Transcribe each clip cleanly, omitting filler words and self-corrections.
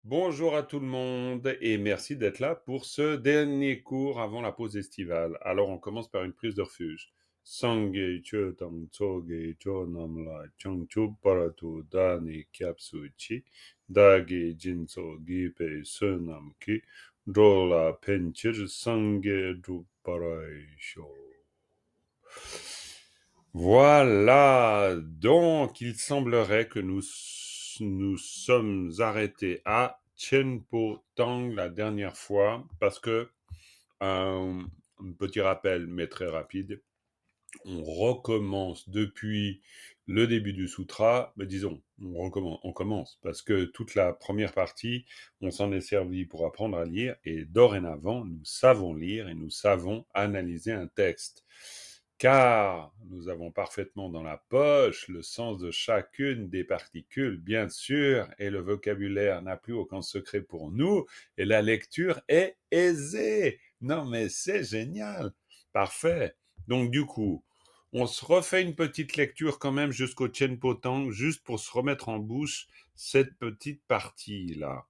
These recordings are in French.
Bonjour à tout le monde et merci d'être là pour ce dernier cours avant la pause estivale. Alors on commence par une prise de refuge. Sangye chö tam tsoge cho nam la changchu paratu dani kyapsu chi dagi jinso gipe sunam ki drola penchir sangye du parai sho. Voilà, donc il semblerait que nous sommes arrêtés à Chenpo Tang la dernière fois parce que, un petit rappel mais très rapide, on recommence depuis le début du sutra, mais disons, on commence parce que toute la première partie, on s'en est servi pour apprendre à lire et dorénavant, nous savons lire et nous savons analyser un texte. Car nous avons parfaitement dans la poche le sens de chacune des particules, bien sûr, et le vocabulaire n'a plus aucun secret pour nous, et la lecture est aisée. Non mais c'est génial. Parfait. Donc du coup, on se refait une petite lecture quand même jusqu'au Tien Potang, juste pour se remettre en bouche cette petite partie-là.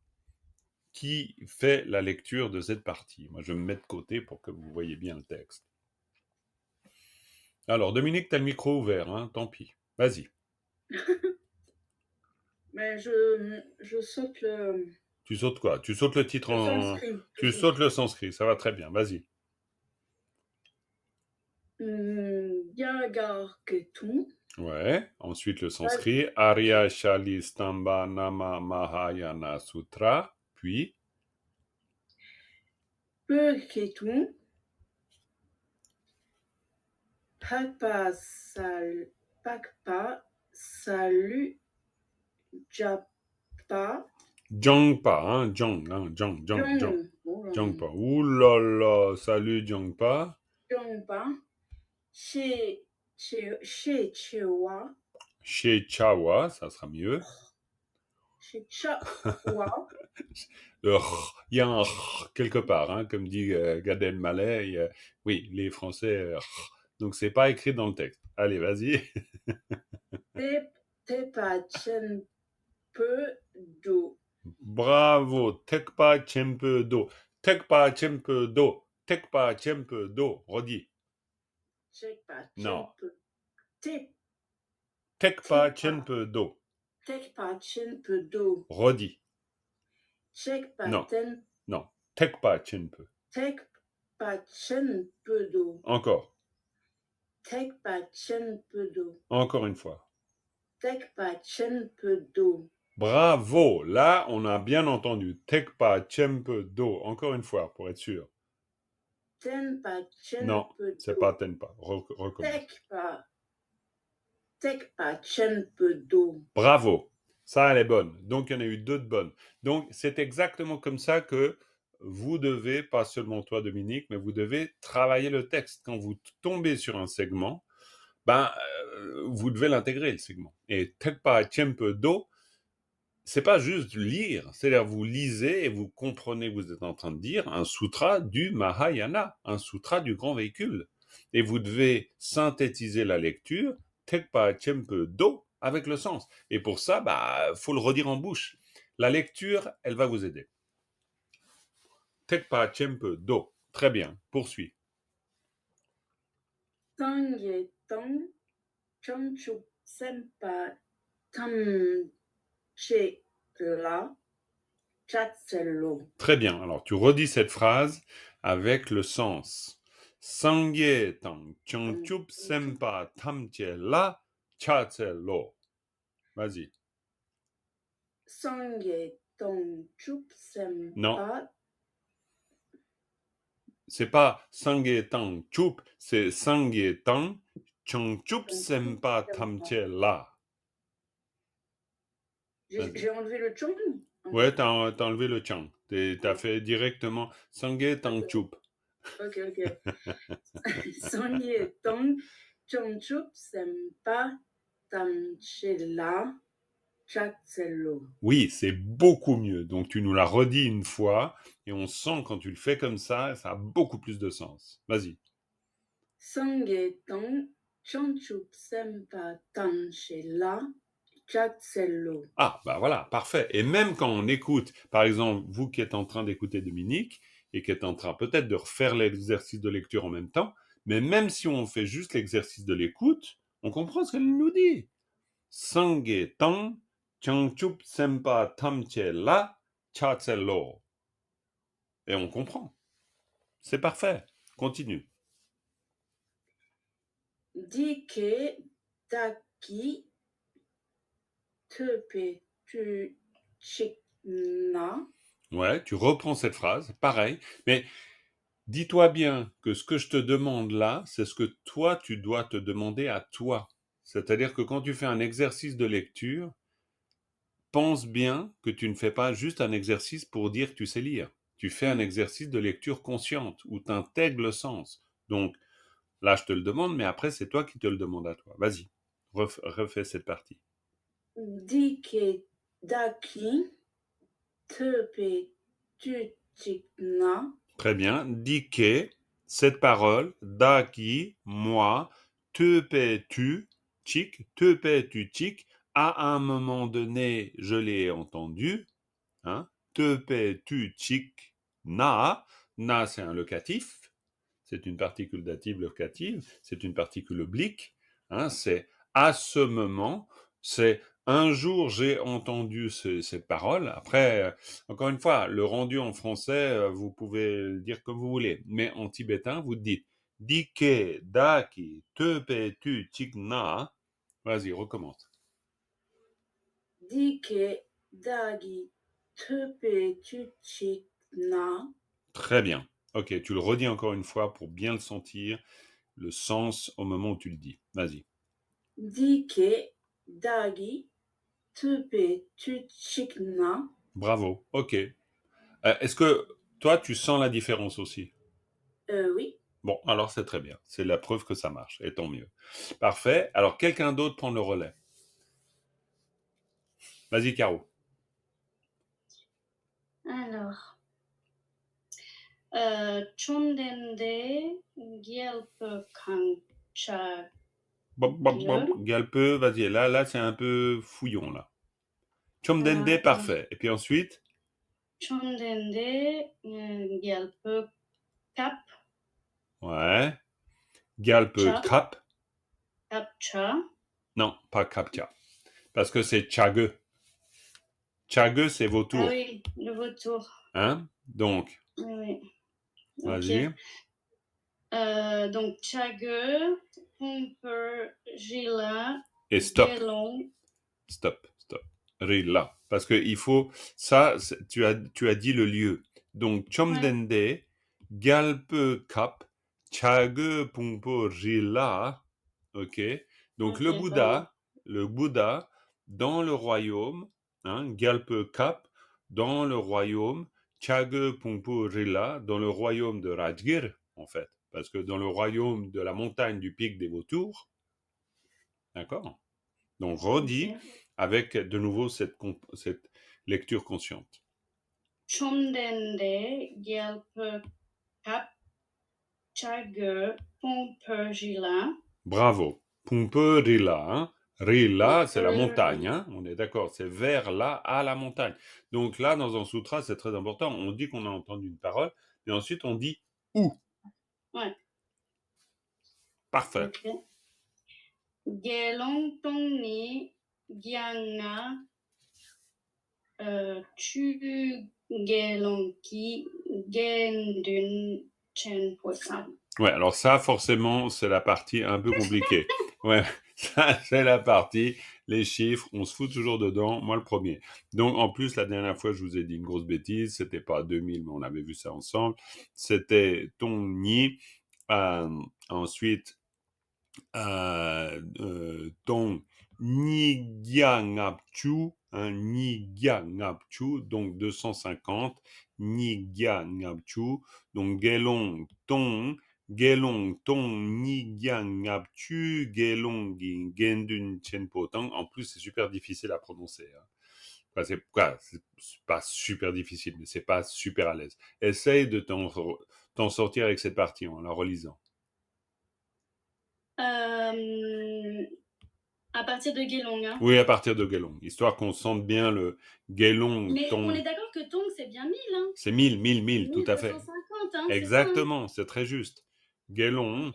Qui fait la lecture de cette partie? Moi, je me mets de côté pour que vous voyez bien le texte. Alors, Dominique, t'as le micro ouvert, hein, tant pis. Vas-y. Mais je saute le, Tu sautes quoi? Tu sautes le titre le en... sanskrit. Tu sautes le sanskrit, ça va très bien, vas-y. Yagar Ketu, Ouais, ensuite le sanskrit. Arya Shali Stamba Nama Mahayana Sutra, puis... Peu Ketu, Pakpa Salu Japa, Jongpa, hein, Jong. Jong, oh là là, Jongpa. Ouh là là, salut Jongpa. Jongpa, Chewa, Chez Chawa, ça sera mieux. Chechawa, Il y a un quelque part, hein, comme dit Gad Elmaleh. Oui, les Français. Donc c'est pas écrit dans le texte. Allez, vas-y. Tepachen Peu Do, Bravo. Tekpa Chempe Do. Tekpa Chempe Do. Tekpa Chempe Do. Redis. Chepachen Non. Peu, Tekpa Tepa, Chempe Do. Tekpachen Peu Do. Redis. Check Non. pattern, Non. Tekpa Chempe. tek patchen pedo, Encore. tek patchen pedo, Encore une fois. tek patchen pedo, Bravo. Là, on a bien entendu. Tekpa Chempe Do. Encore une fois, pour être sûr. ten patchen Non, c'est pas pedo, Tenpa. Recommence. tek pa, tek patchen pedo. Bravo. Ça, elle est bonne. Donc, il y en a eu deux de bonnes. Donc, c'est exactement comme ça que vous devez, pas seulement toi, Dominique, mais vous devez travailler le texte. Quand vous tombez sur un segment, ben, vous devez l'intégrer, le segment. Et Tekpa Chempe Do, c'est pas juste lire, c'est-à-dire vous lisez et vous comprenez, vous êtes en train de dire un sutra du Mahayana, un sutra du grand véhicule. Et vous devez synthétiser la lecture, Tekpa Chempe Do, avec le sens. Et pour ça, bah, faut le redire en bouche. La lecture, elle va vous aider. Tekpa Chempe Do. Très bien, poursuis. Tang ye tang, chanchup sempa tam che la, chatsello. Très bien. Alors, tu redis cette phrase avec le sens. Sangye tang changchup sempa tamche la chatse lo. Vas-y. Sang ye tong chup Non, sempa, c'est pas sangye tang chup, c'est sangye tang changchup chup sempa sempa. tamche la. Vas-y. J'ai enlevé le chong Ouais, encore. t'as enlevé le chang. T'as Ah, fait directement sangye tang d'accord. chup. Ok, ok. Sonny Tong, Chongchup, Sempa, Tamchela, Chatsello. Oui, c'est beaucoup mieux. Donc tu nous l'as redit une fois et on sent quand tu le fais comme ça a beaucoup plus de sens. Vas-y. Songe Tong, Chongchup, Sempa, Tamchela, Chatsello. Ah, bah voilà, parfait. Et même quand on écoute, par exemple, vous qui êtes en train d'écouter Dominique et qui êtes en train peut-être de refaire l'exercice de lecture en même temps, mais même si on fait juste l'exercice de l'écoute, on comprend ce qu'elle nous dit. Sange tang, changchup sempa tamche la, chatsello. Et on comprend. C'est parfait. Continue. Dike daki tepe tu chikna. Ouais, tu reprends cette phrase, pareil, mais dis-toi bien que ce que je te demande là, c'est ce que toi, tu dois te demander à toi. C'est-à-dire que quand tu fais un exercice de lecture, pense bien que tu ne fais pas juste un exercice pour dire que tu sais lire. Tu fais un exercice de lecture consciente où tu intègres le sens. Donc là, je te le demande, mais après, c'est toi qui te le demandes à toi. Vas-y, refais cette partie. Dike daki tepe tu chikna. Très bien. Dike, cette parole, daki, moi, te tu, chic, te tu, chic, à un moment donné, je l'ai entendu, hein, te tu, chic, na c'est un locatif, c'est une particule dative locative, c'est une particule oblique, hein, c'est à ce moment, c'est un jour j'ai entendu cette parole. Après, encore une fois, le rendu en français, vous pouvez le dire comme vous voulez, mais en tibétain, vous dites dike daki tepe tu chikna. Vas-y, recommence. Dike dagi tepe tu chikna. Très bien. Ok, tu le redis encore une fois pour bien le sentir, le sens au moment où tu le dis. Vas-y. Dike dagi tepe tu chikna. Bravo. Ok. Est-ce que toi, tu sens la différence aussi? Oui. Bon, alors c'est très bien. C'est la preuve que ça marche, et tant mieux. Parfait. Alors, quelqu'un d'autre prend le relais. Vas-y, Caro. Alors, Chondende Gyalpe Kancha Bop, bop, bop. Galpeux, vas-y. Là, c'est un peu fouillon, là. Chomdende, parfait. Et puis ensuite, Chondende Gyalpe Kap ouais. Galpeux, Cha cap. Kapcha. Non, pas captcha. Parce que c'est chague. Chague, c'est Ah vautour. oui, le vautour. Hein? Donc, Oui, vas-y. ok. Donc, Chage, Pomper, Gila, Et stop. Gelon. Stop, stop. Rila. Parce que il faut, ça, tu as dit le lieu. Donc, Ouais, Chomdende, Galpe Kap, Chage Pumpo Rila. Ok. Donc, ok, pardon. le Bouddha, dans le royaume, hein, Galpe Kap, dans le royaume, Chage Pumpo Rila, dans le royaume de Rajgir, en fait. Parce que dans le royaume de la montagne du pic des vautours, d'accord? Donc, redis Ok. avec de nouveau cette lecture consciente. Chondende Gyalpe Kap Chage, Pomper, Gila. Bravo. Pumpe Rila. Hein? Rila, c'est la Pomper. montagne. Hein? On est d'accord, c'est vers là, à la montagne. Donc là, dans un sutra, c'est très important. On dit qu'on a entendu une parole, et ensuite on dit où. Ouais, Parfait. ok. Gelong Tong Ni Gyanga Tu Gelong Ki Gendun Chen Poisson. Ouais, alors ça, forcément, c'est la partie un peu compliquée. Ouais, ça, c'est la partie, les chiffres, on se fout toujours dedans, moi le premier. Donc, en plus, la dernière fois, je vous ai dit une grosse bêtise, c'était pas 2000, mais on avait vu ça ensemble. C'était ton ni, ensuite, ton Nigyangapchu, Nigyangapchu, donc 250, Nigyangapchu, donc Gelong Tong Nigyangapchu, Gelong Gendun Chenpotang. En plus, c'est super difficile à prononcer. Hein. C'est pas super difficile, mais c'est pas super à l'aise. Essaye de t'en sortir avec cette partie en la relisant. À partir de Gelong, hein. Oui, à partir de Gelong, histoire qu'on sente bien le Gelong Mais on est Tong. d'accord que Tong, c'est bien 1000, hein. C'est 1000, tout à fait. 1250, hein, c'est ça, hein. Exactement, c'est très juste. Gelong.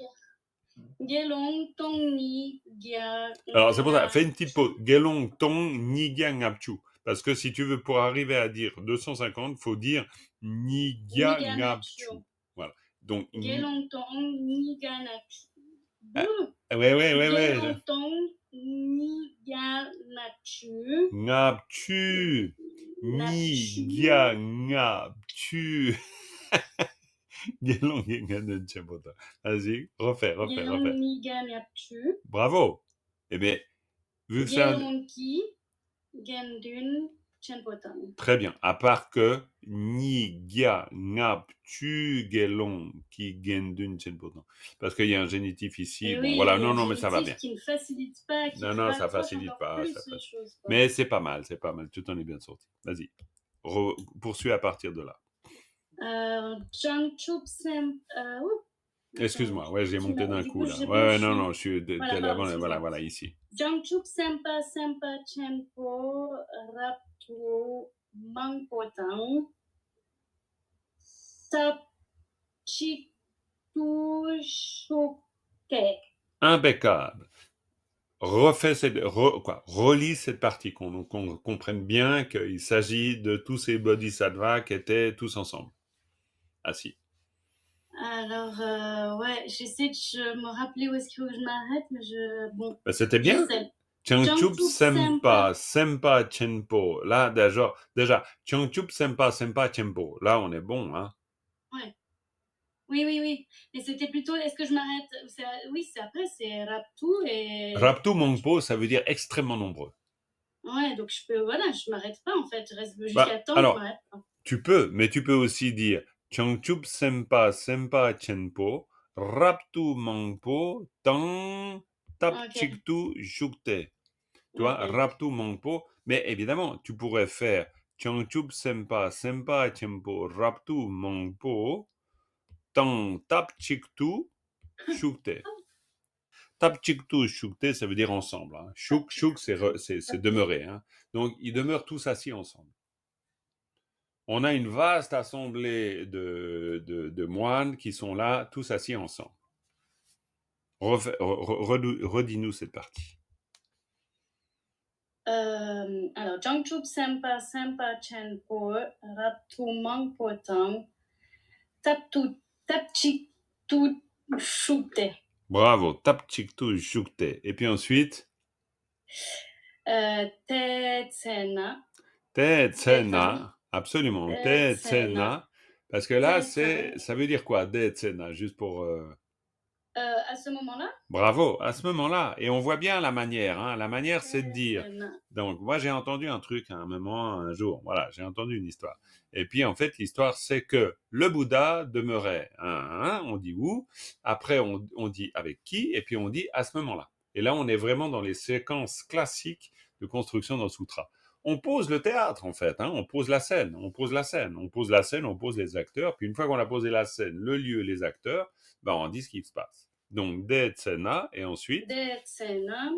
Gelong, Tong, Ni, Gia. Alors, c'est pour ça, fais une petite pause. Gelong Tong Niga Ngapchu. Parce que si tu veux, pour arriver à dire 250, il faut dire Niga Niga Ngapchu. Nacho. Voilà. Donc, Gelong, Tong, Niga Nacho. Ah, ouais. Gelong, Tong, Niga Nacho. Ngapchu. Niga Ngapchu. Gelong Yengan Chembota. Vas-y, refais. Gelong, Niga Nacho. Bravo. Eh bien, vu que c'est un... Gelong, Ki, Gendun, Chenpotang. Très bien. À part que ni gia ngap tu gelong qui gendun chenpotan. Parce qu'il y a un génitif ici. Et Bon, oui, voilà. il y a Non, un mais ça va bien. génitif qui ne facilite pas, qui Non, ça rapproche facilite encore pas. plus Ça les facilite. choses, quoi. Mais c'est pas mal. Tu t'en es bien sorti. Vas-y. Poursuis à partir de là. Jangchup Sem... Excuse-moi. Ouais, j'ai monté d'un coup, là. j'ai Ouais, blanchi. non, je suis... Voilà, pardon, excuse-moi. Voilà, ici. Jangchup Sempa Chenpo Raptu Mangpotang Sapchitu Shoke. Impeccable. Relis cette partie, qu'on comprenne bien qu'il s'agit de tous ces bodhisattvas qui étaient tous ensemble, assis. Alors, ouais, j'essaie de me rappeler où est-ce que je m'arrête, mais bon. Ben, c'était bien. Changchup Sempa Chenpo. Là, déjà, Changchup Sempa Chenpo. Là, on est bon, hein. Ouais. Oui. Mais c'était plutôt, est-ce que je m'arrête? Oui, c'est après, c'est Raptu et... Raptu Mongpo, ça veut dire extrêmement nombreux. Ouais, donc je m'arrête pas en fait, je reste jusqu'à temps, alors, je m'arrête pas. Tu peux, mais tu peux aussi dire Changchup Sempa Chenpo, Raptu Mongpo, Tang Tap Chiktu Shukte. Tu vois, Raptu Mongpo, mais évidemment, tu pourrais faire Changchup Sempa Chenpo, Raptu Mongpo, Tang Tap Chiktu Shukte. Tap Chiktu Shukte, ça veut dire ensemble. Hein. Shuk, c'est demeurer. Hein. Donc, ils demeurent tous assis ensemble. On a une vaste assemblée de moines qui sont là, tous assis ensemble. Redis-nous cette partie. Alors, Jangchup Sempa Chenpo, Raptu Mangpotang, Tapchiktu Shukte. Bravo, Tapchiktu Shukte. Et puis ensuite Tetsena. Tetsena, absolument, Tetsena. Parce que là, ça veut dire quoi, Tetsena, juste pour... À ce moment-là? Bravo, à ce moment-là. Et on voit bien la manière. Hein. La manière, c'est de dire. Donc, moi, j'ai entendu un truc à un moment, un jour. Voilà, j'ai entendu une histoire. Et puis, en fait, l'histoire, c'est que le Bouddha demeurait. On dit où? Après, on dit avec qui? Et puis, on dit à ce moment-là. Et là, on est vraiment dans les séquences classiques de construction d'un sutra. On pose le théâtre, en fait. Hein. On pose la scène. On pose les acteurs. Puis, une fois qu'on a posé la scène, le lieu, les acteurs, ben, on dit ce qui se passe. Donc, Detsena, et ensuite Detsena,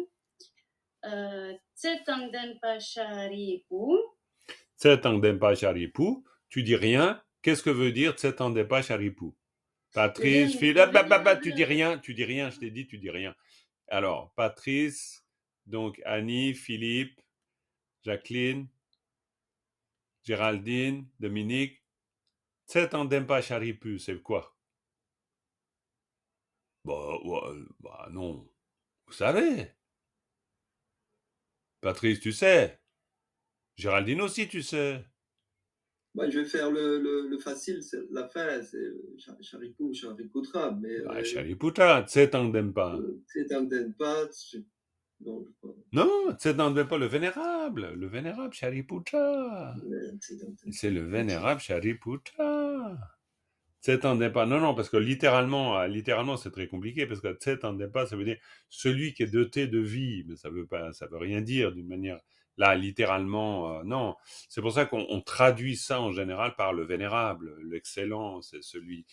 Tsetang Denpa Sharipu. Tsetang Denpa Sharipu, tu dis rien. Qu'est-ce que veut dire Tsetang Denpa Sharipu? Patrice, Philippe, tu dis rien, je t'ai dit, tu dis rien. Alors, Patrice, donc Annie, Philippe, Jacqueline, Géraldine, Dominique. Tsetang Denpa Sharipu, c'est quoi? Bah non. Vous savez. Patrice, tu sais. Géraldine aussi, tu sais. Bah, je vais faire le facile, c'est la fin, c'est Charipoutra, mais... Shariputra, Tsetang Denpa. Tsetang Denpa, non, non, Tsetang Denpa, le vénérable Shariputra. C'est le vénérable Shariputra. Tsetang Denpa, non, parce que littéralement, c'est très compliqué, parce que Tsetang Denpa, ça veut dire celui qui est doté de vie, mais ça veut rien dire d'une manière... Là, littéralement, non. C'est pour ça qu'on traduit ça en général par le vénérable, l'excellent, c'est celui...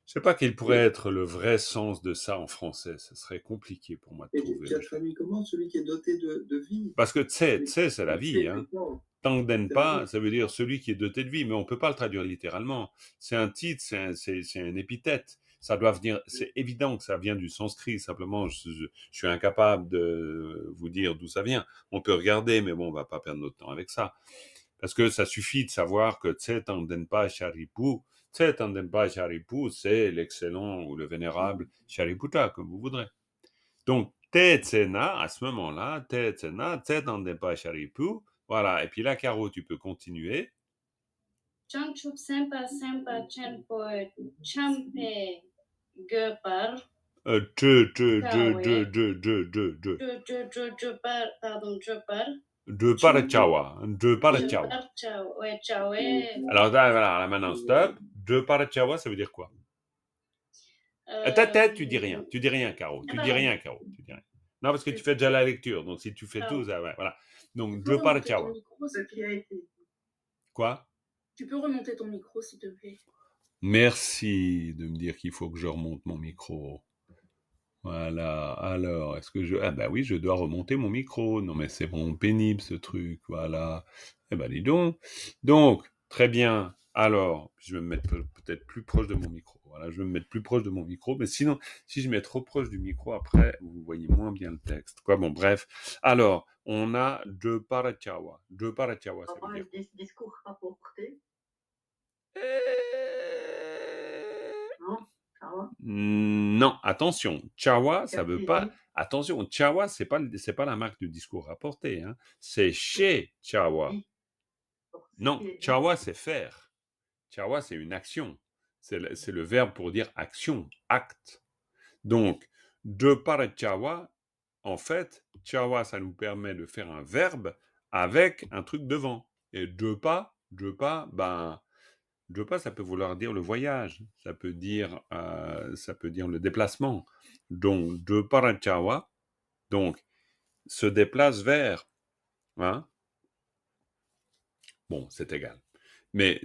Je sais pas quel pourrait être le vrai sens de ça en français. Ce serait compliqué pour moi de Et tu trouver. as traduit comment? Celui qui est doté de vie? Parce que Celui tse, c'est la qui vie, sait hein. tout. Tang C'est la Denpa, vie. ça veut dire celui qui est doté de vie, mais on peut pas le traduire littéralement. C'est un titre, c'est un épithète. Ça doit venir, c'est évident que ça vient du sanskrit, simplement, je suis incapable de vous dire d'où ça vient. On peut regarder, mais bon, on va pas perdre notre temps avec ça. Parce que ça suffit de savoir que Tse Tang Denpa Sharipu, Tse Tang Denpa Sharipu, c'est l'excellent ou le vénérable Shariputa, comme vous voudrez. Donc, Te Tsena, à ce moment-là, Te Tsena, Te Tandenpa Sharipu, voilà. Et puis là, Caro, tu peux continuer. Changchup Sempa Sempa Chenpo Champe Göpar. De Parachawa. De Parachawa. Alors là, maintenant, stop. De Parachawa, ça veut dire quoi? Tête, tu dis rien. Tu dis rien, Caro. Tu dis rien, Caro. Tu dis rien. Non, parce que tu fais déjà la lecture. Donc, si tu fais tout, ça, ouais, voilà. Donc, de Parachawa. Quoi? Tu peux remonter ton micro, s'il te plaît. Merci de me dire qu'il faut que je remonte mon micro. Voilà, alors, est-ce que je... Ah bah oui, je dois remonter mon micro. Non mais c'est vraiment pénible ce truc, voilà. Eh ben dis donc. Donc, très bien. Alors, je vais me mettre peut-être plus proche de mon micro. Voilà, je vais me mettre plus proche de mon micro. Mais sinon, si je mets trop proche du micro, après, vous voyez moins bien le texte. Quoi, bon, bref. Alors, on a de Parachawa. De Parachawa, ça veut dire... Discours rapporté. Non, attention, Chawa, ça veut pas. Attention, Chawa, c'est pas la marque du discours rapporté, hein. C'est chez Chawa. Non, Chawa, c'est faire. Chawa, c'est une action. C'est le verbe pour dire action, acte. Donc, de par Chawa, en fait, Chawa, ça nous permet de faire un verbe avec un truc devant. Et ben. Dopa, ça peut vouloir dire le voyage, ça peut dire le déplacement. Donc, de Parachawa, donc, se déplace vers. Hein? Bon, c'est égal. Mais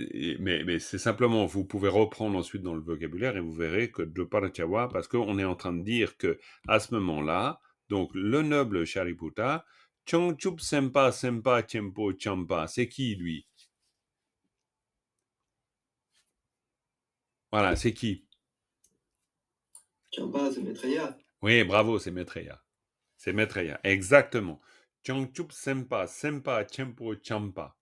c'est simplement, vous pouvez reprendre ensuite dans le vocabulaire et vous verrez que de Parachawa, parce qu'on est en train de dire que à ce moment-là, donc le noble Shariputa, Chongchup Sempa Sempa Chempo Champa, c'est qui lui? Voilà, c'est qui? Champa, c'est Maitreya. Oui, bravo, c'est Maitreya. C'est Maitreya, exactement. Changchup Sempa, Sempa Chempo Champa.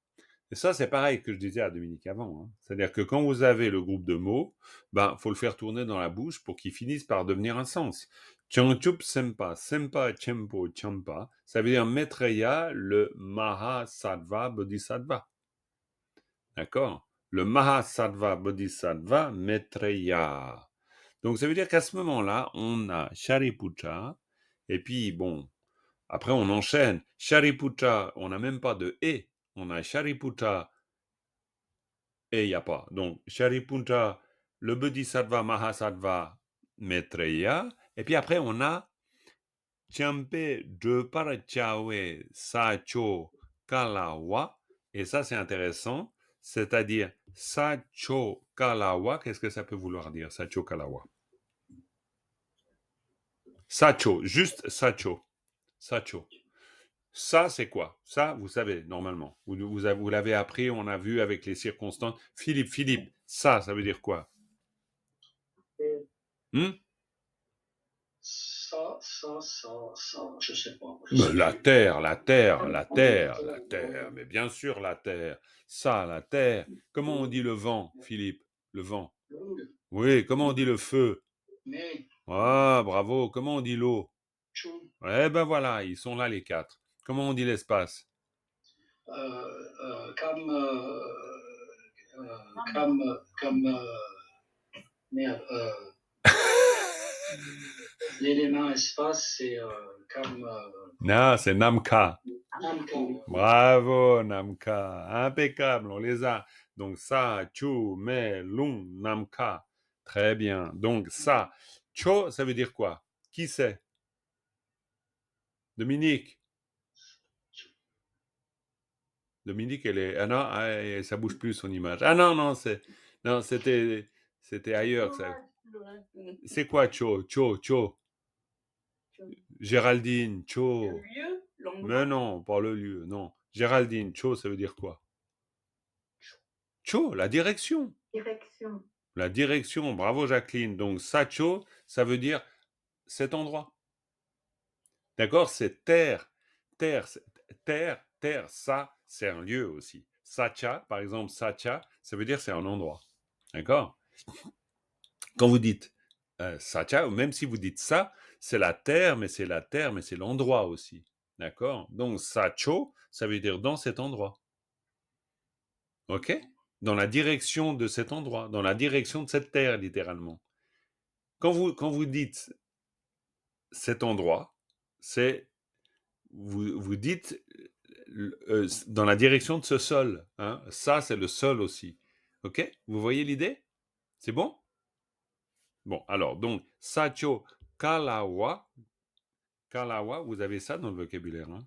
Et ça, c'est pareil que je disais à Dominique avant. Hein. C'est-à-dire que quand vous avez le groupe de mots, ben, faut le faire tourner dans la bouche pour qu'il finisse par devenir un sens. Changchup Sempa, Sempa Chempo Champa, ça veut dire Maitreya, le Mahasattva Bodhisattva. D'accord? Le Mahasattva Bodhisattva Maitreya. Donc, ça veut dire qu'à ce moment-là, on a Shariputra, et puis, bon, après, on enchaîne. Shariputra, on n'a même pas de et. On a Shariputra et il n'y a pas. Donc, Shariputra, le Bodhisattva Mahasattva Maitreya. Et puis après, on a Champe de Parachawe Sacho Kalawa. Et ça, c'est intéressant. C'est-à-dire, Sacho Kalawa, qu'est-ce que ça peut vouloir dire, Sacho Kalawa? Sacho, juste Sacho. Sacho. Ça, c'est quoi? Ça, vous savez, normalement. Vous l'avez appris, on a vu avec les circonstances. Philippe, ça veut dire quoi? Ça, je sais pas. La terre. Mais bien sûr, la terre. Ça, la terre. Comment on dit le vent, Philippe? Le vent. Oui, comment on dit le feu? Mais, Ah, bravo. Comment on dit l'eau? chou, Eh ben voilà, ils sont là les quatre. Comment on dit l'espace? merde, l'élément espace, c'est comme Non, c'est Namka. Namka. Bravo, Namka. Impeccable, on les a. Donc, ça, Chu, Me, Lung, Namka. Très bien. Donc, ça. Cho, ça veut dire quoi? Qui c'est? Dominique. Dominique, elle est... Ah non, ça bouge plus son image. Ah non, c'était ailleurs que ça... C'est quoi Cho? Géraldine, Cho. Le lieu, l'endroit. Mais non, pas le lieu, non. Géraldine, Cho, ça veut dire quoi? Cho, la direction. Direction. La direction, bravo Jacqueline. Donc Sacho, ça veut dire cet endroit. D'accord? C'est terre. Terre, ça, c'est un lieu aussi. Sacha, par exemple, Sacha, ça veut dire c'est un endroit. D'accord? Quand vous dites Sacha, ou même si vous dites ça, c'est la terre, mais c'est l'endroit aussi. D'accord? Donc Sacho, ça veut dire dans cet endroit. OK? Dans la direction de cet endroit, dans la direction de cette terre, littéralement. Quand vous dites cet endroit, c'est vous dites dans la direction de ce sol. Hein? Ça, c'est le sol aussi. OK? Vous voyez l'idée? C'est bon? Bon, alors, donc, Sacho Kalawa. Kalawa, vous avez ça dans le vocabulaire. Hein?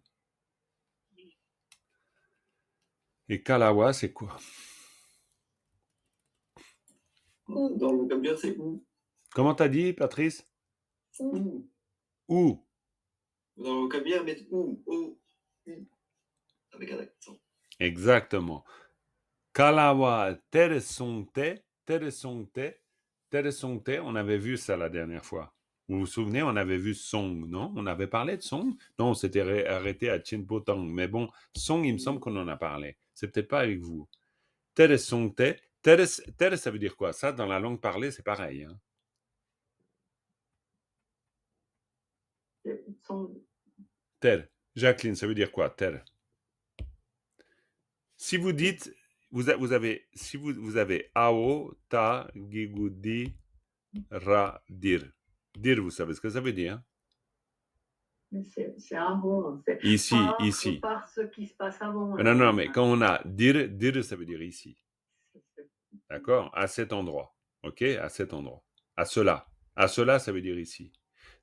Et Kalawa, c'est quoi? Dans le vocabulaire, c'est où? Comment t'as dit, Patrice? Où? Où? Dans le vocabulaire, mettre où? O, U. Avec un accent. Exactement. Kalawa Teresonte, on avait vu ça la dernière fois. Vous vous souvenez, on avait vu Song, non? On avait parlé de Song? Non, on s'était arrêté à Chinpotang. Mais bon, Song, il me semble qu'on en a parlé. C'est peut-être pas avec vous. Teresonte, Teres, ça veut dire quoi? Ça, dans la langue parlée, c'est pareil. Hein? Ter. Jacqueline, ça veut dire quoi? Ter. Si vous dites, vous avez Ao, Ta, Gigudi, Ra, Dir. Dire, vous savez ce que ça veut dire? C'est avant. Ici, ici. Par ce qui se passe avant. Non, mais quand on a dire, ça veut dire ici. D'accord? À cet endroit. OK? À cet endroit. À cela. À cela, ça veut dire ici.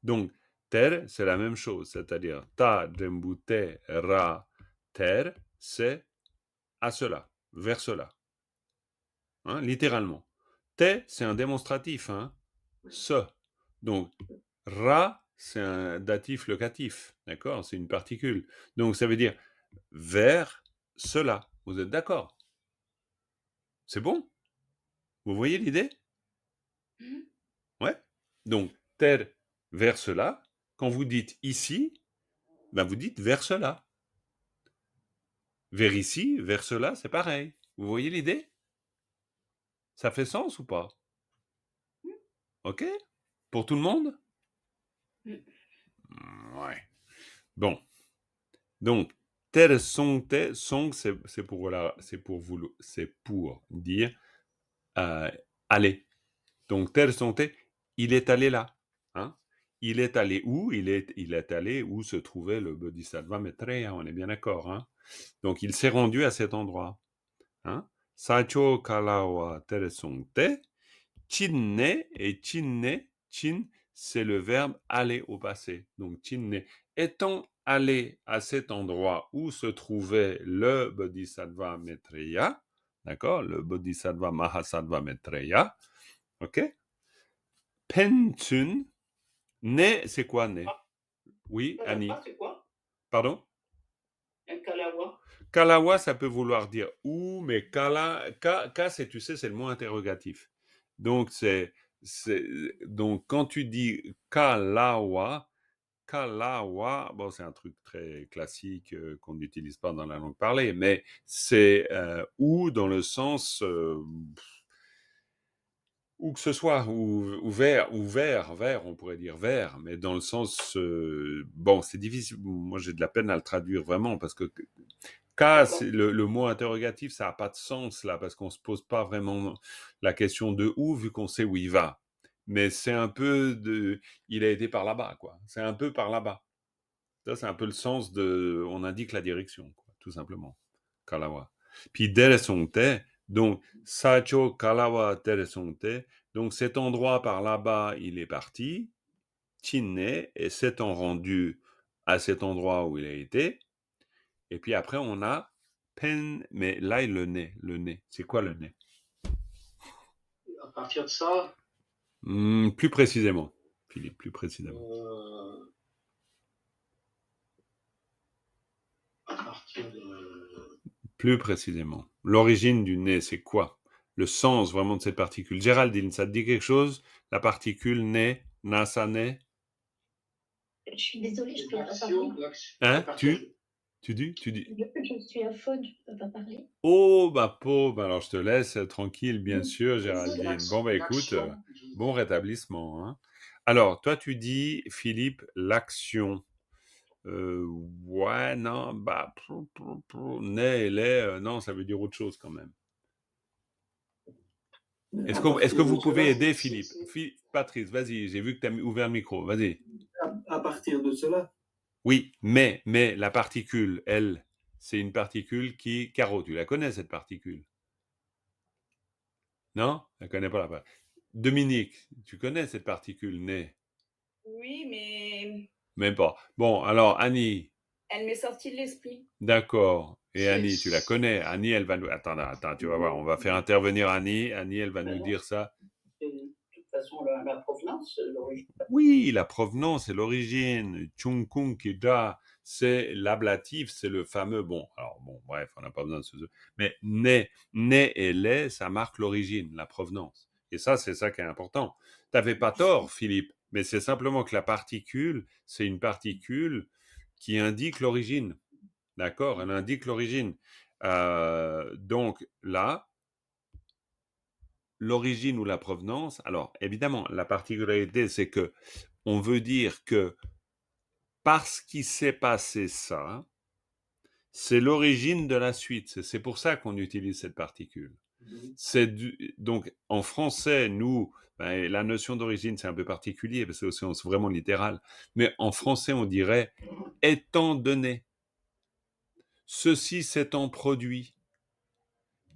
Donc, ter, c'est la même chose. C'est-à-dire, ta, dembute, ra, ter, c'est à cela. Vers cela. Hein? Littéralement. Te, c'est un démonstratif. Hein? Ce. Donc, ra, c'est un datif locatif. D'accord? C'est une particule. Donc, ça veut dire vers cela. Vous êtes d'accord? C'est bon? Vous voyez l'idée? Ouais. Donc, ter, vers cela. Quand vous dites ici, ben vous dites vers cela. Vers ici, vers cela, c'est pareil. Vous voyez l'idée? Ça fait sens ou pas? OK? Pour tout le monde? Ouais. Bon. Donc, ter song, c'est pour dire aller. Donc, ter song, il est allé là. Hein? Il est allé où? Il est allé où se trouvait le Bodhisattva Maitreya, on est bien d'accord. Hein? Donc, il s'est rendu à cet endroit. Hein? Sacho kalawa tere songte. Chinne, et chin, c'est le verbe aller au passé. Donc, chinne. Étant allé à cet endroit où se trouvait le Bodhisattva Maitreya, d'accord? Le Bodhisattva Mahasattva Maitreya, ok? Pentsun, né, c'est quoi né? Oui, Annie. C'est quoi? Pardon? Un kalawa. Kalawa, ça peut vouloir dire où, mais ka, c'est, tu sais, c'est le mot interrogatif. Donc, donc quand tu dis kalawa, bon, c'est un truc très classique qu'on n'utilise pas dans la langue parlée, mais c'est où dans le sens où que ce soit, ou vers, on pourrait dire vers, mais dans le sens, bon, c'est difficile, moi j'ai de la peine à le traduire vraiment, parce que c'est le mot interrogatif, ça n'a pas de sens là, parce qu'on ne se pose pas vraiment la question de où, vu qu'on sait où il va. Mais c'est un peu il a été par là-bas, quoi. C'est un peu par là-bas. Ça, c'est un peu le sens on indique la direction, quoi, tout simplement. Kalawa. Puis Deresonte, donc Sacho Kalawa Deresonte, donc cet endroit par là-bas, il est parti, Chinne, et s'étant rendu à cet endroit où il a été, et puis après on a Pen, mais là le nez, c'est quoi le nez? À partir de ça, Plus précisément, Philippe, plus précisément. À partir de... Plus précisément. L'origine du né, c'est quoi? Le sens vraiment de cette particule. Géraldine, ça te dit quelque chose? La particule né, nasa né? Je suis désolée, je peux pas L'action, parler. Hein? partir de- Tu dis? Je suis à faune, je peux pas parler. Oh, ma pauvre, alors je te laisse tranquille, bien Oui. sûr, Géraldine. Bon, bah écoute, l'action bon rétablissement, hein. Alors, toi, tu dis, Philippe, l'action. Ouais, non, bah, né et lait, non, ça veut dire autre chose quand même. Est-ce que vous pouvez aider Philippe? Patrice, vas-y, j'ai vu que tu as ouvert le micro, vas-y. À partir de cela, Oui, mais la particule, elle, c'est une particule qui... Caro, tu la connais, cette particule? Non? Elle ne connaît pas la particule. Dominique, tu connais cette particule née? Oui, mais Même pas. Bon, alors Annie, elle m'est sortie de l'esprit. d'accord. Et Annie, tu la connais? Annie, elle va nous... Attends, tu vas voir, on va faire intervenir Annie. Annie, elle va nous dire ça. De toute façon, la provenance, l'origine. Oui, la provenance et l'origine. Chung Kida, c'est l'ablatif, c'est le fameux. Bon, alors bon, bref, on n'a pas besoin de ce. Mais né et lait, ça marque l'origine, la provenance. Et ça, c'est ça qui est important. Tu n'avais pas tort, Philippe, mais c'est simplement que la particule, c'est une particule qui indique l'origine. D'accord? Elle indique l'origine. Donc là, l'origine ou la provenance, alors évidemment, la particularité, c'est que on veut dire que parce qu'il s'est passé ça, c'est l'origine de la suite. C'est pour ça qu'on utilise cette particule. Donc, en français, nous, la notion d'origine, c'est un peu particulier parce que c'est au sens vraiment littéral. Mais en français, on dirait étant donné, ceci s'étant produit,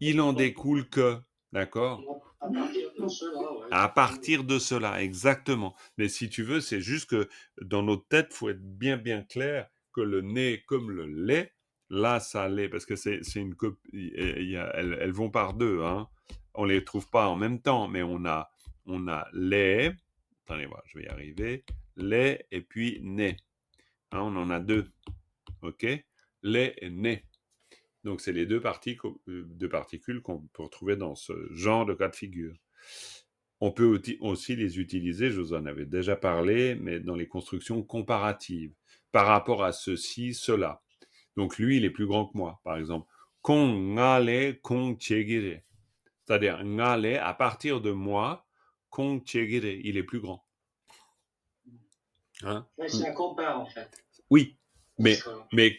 il en découle que, d'accord? À partir de cela, ouais. À partir de cela, exactement. Mais si tu veux, c'est juste que dans notre tête, il faut être bien clair que le nez comme le lait, là, ça l'est, parce que c'est une copie, elles vont par deux, hein. On les trouve pas en même temps, mais on a lait, attendez, voilà, je vais y arriver, lait et puis nez. Hein, on en a deux, ok? Lait et nez. Donc, c'est les deux particules qu'on peut retrouver dans ce genre de cas de figure. On peut aussi les utiliser, je vous en avais déjà parlé, mais dans les constructions comparatives, par rapport à ceci, cela. Donc lui, il est plus grand que moi, par exemple. Kong ngale kong chegire. C'est-à-dire, ngale, à partir de moi, kong chegire, il est plus grand. Hein? Ouais, c'est un compare, en fait. Oui, mais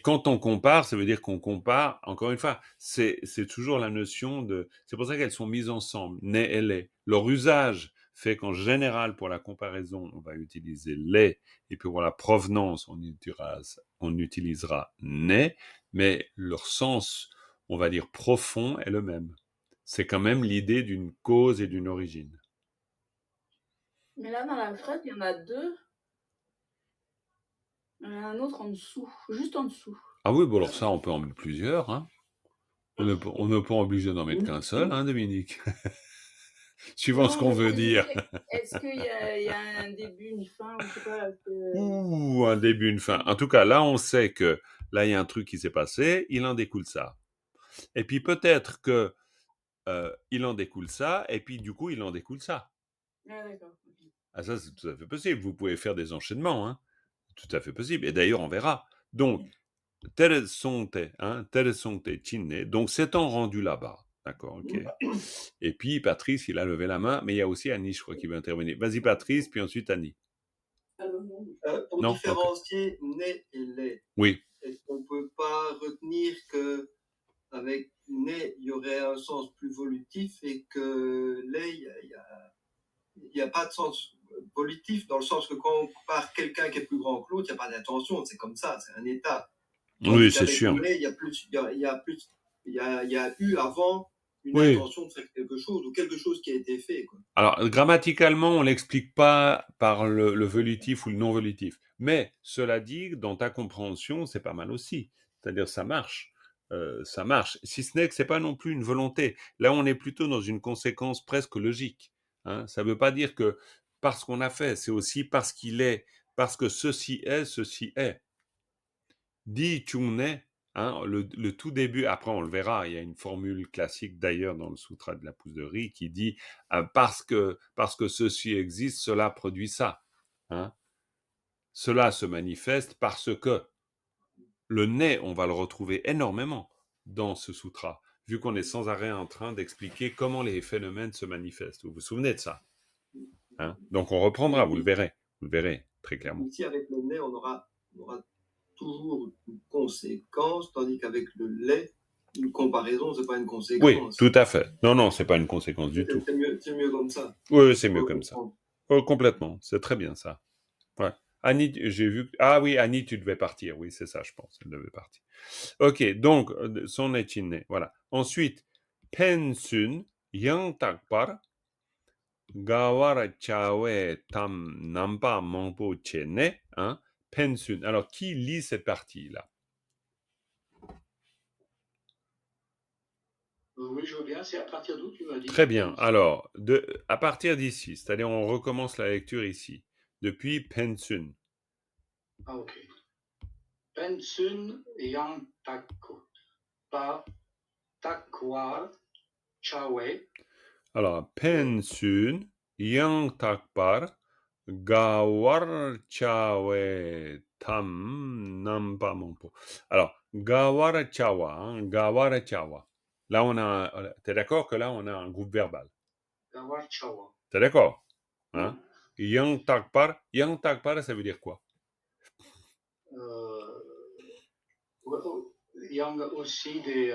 quand on compare, ça veut dire qu'on compare, encore une fois, c'est toujours la notion de... C'est pour ça qu'elles sont mises ensemble, né et lait. Leur usage fait qu'en général, pour la comparaison, on va utiliser lait, et puis pour la provenance, on utilisera né, mais leur sens, on va dire profond, est le même. C'est quand même l'idée d'une cause et d'une origine. Mais là, dans la phrase, il y en a deux. Il y en a un autre en dessous, juste en dessous. Ah oui, bon alors ça, on peut en mettre plusieurs, hein. On n'est pas obligé d'en mettre qu'un seul, hein, Dominique. Suivant Non, ce qu'on veut dire. Est-ce qu'il y a un début, une fin, ou je sais pas. Ouh, un début, une fin. En tout cas, là, on sait que là, il y a un truc qui s'est passé, il en découle ça. Et puis peut-être que il en découle ça, et puis du coup, il en découle ça. Ah, d'accord. Ah, ça, c'est tout à fait possible. Vous pouvez faire des enchaînements, hein. Tout à fait possible. Et d'ailleurs, on verra. Donc, tel sont chinne. Donc, s'étant rendu là-bas. D'accord, ok. Et puis, Patrice, il a levé la main, mais il y a aussi Annie, je crois, qui veut intervenir. Vas-y, Patrice, puis ensuite Annie. pour Non, différencier né et lait, Oui. est-ce qu'on ne peut pas retenir que avec né, il y aurait un sens plus volutif et que lait, il n'y a pas de sens volitif dans le sens que quand on compare quelqu'un qui est plus grand que l'autre, il n'y a pas d'intention, c'est comme ça, c'est un état. Oui, c'est Avec sûr. le lait, il y a eu avant une Oui. intention de faire quelque chose ou quelque chose qui a été fait, quoi. Alors, grammaticalement, on l'explique pas par le volitif ou le non volitif. Mais, cela dit, dans ta compréhension, c'est pas mal aussi. C'est-à-dire, ça marche. Ça marche. Si ce n'est que c'est pas non plus une volonté. Là, on est plutôt dans une conséquence presque logique. Hein. Ça ne veut pas dire que parce qu'on a fait, c'est aussi parce qu'il est, parce que ceci est, ceci est. Di chungne, hein, le tout début, après on le verra, il y a une formule classique d'ailleurs dans le sutra de la pousse de riz qui dit parce que ceci existe, cela produit ça. Hein. Cela se manifeste parce que le né, on va le retrouver énormément dans ce sutra, vu qu'on est sans arrêt en train d'expliquer comment les phénomènes se manifestent. Vous vous souvenez de ça? Hein. Donc on reprendra, vous le verrez très clairement. Ici, avec le nez, on aura toujours une conséquence, tandis qu'avec le lait, une comparaison, c'est pas une conséquence. Oui, tout à fait. Non, c'est pas une conséquence du tout. C'est mieux comme ça. Oui, c'est mieux comme ça. Oh, complètement, c'est très bien ça. Ouais. Annie, j'ai vu... Ah oui, Annie, tu devais partir. Oui, c'est ça, je pense. Elle devait partir. Ok, donc, son échiné. Voilà. Ensuite, pensun yang takpar gawara chawe tam nampa mampo chene. Hein, pensun. Alors, qui lit cette partie-là? Oui, je veux bien. C'est à partir d'où tu m'as dit? Très bien. Alors, à partir d'ici, c'est-à-dire on recommence la lecture ici. Depuis pensun. Ah, ok. Pensun yang takko. Pa takwar chawe. Alors, pensun yang takpar gawar chawe tam nampa mampo. Alors, gawar chawa, hein, gawar chawa. Là, on a... T'es d'accord que là, on a un groupe verbal? Gawar chawa. T'es d'accord? Hein? Yang takpar, ça veut dire quoi? Il y a aussi des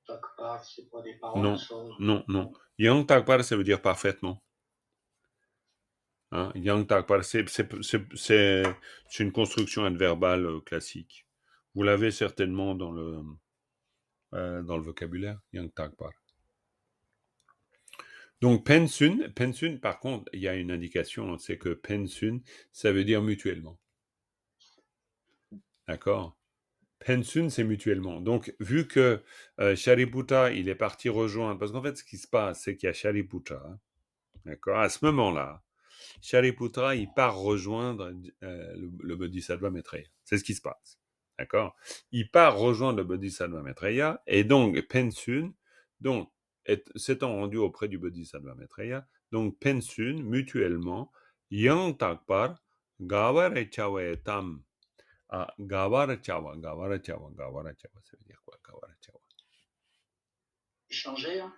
takpar, c'est pas des paroles. Non. Yang takpar, ça veut dire parfaitement. Hein? Yang takpar, c'est une construction adverbale classique. Vous l'avez certainement dans le vocabulaire, yang takpar. Donc pensun, par contre, il y a une indication, c'est que pensun, ça veut dire mutuellement. D'accord? Pensun, c'est mutuellement. Donc, vu que Shariputra, il est parti rejoindre, parce qu'en fait, ce qui se passe, c'est qu'il y a Shariputra, hein, d'accord? À ce moment-là, Shariputra, il part rejoindre le Bodhisattva Maitreya. C'est ce qui se passe, d'accord? Il part rejoindre le Bodhisattva Maitreya, et donc, pensun, donc, s'étant rendu auprès du Bodhisattva Maitreya, donc, pensun, mutuellement, yang takpar, gaware chawe tam. Ah, gawara chawa, ça veut dire quoi, gawara chawa? Échanger, hein?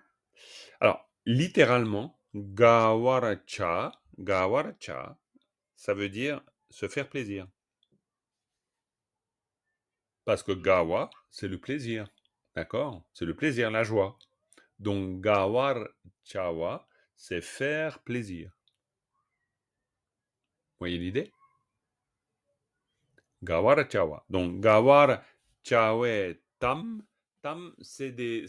Alors, littéralement, gawara cha, ça veut dire se faire plaisir. Parce que gawa, c'est le plaisir, d'accord? C'est le plaisir, la joie. Donc, gawar chawa, c'est faire plaisir. Vous voyez l'idée? Gawara chawa. Donc, gawara chawe tam, c'est des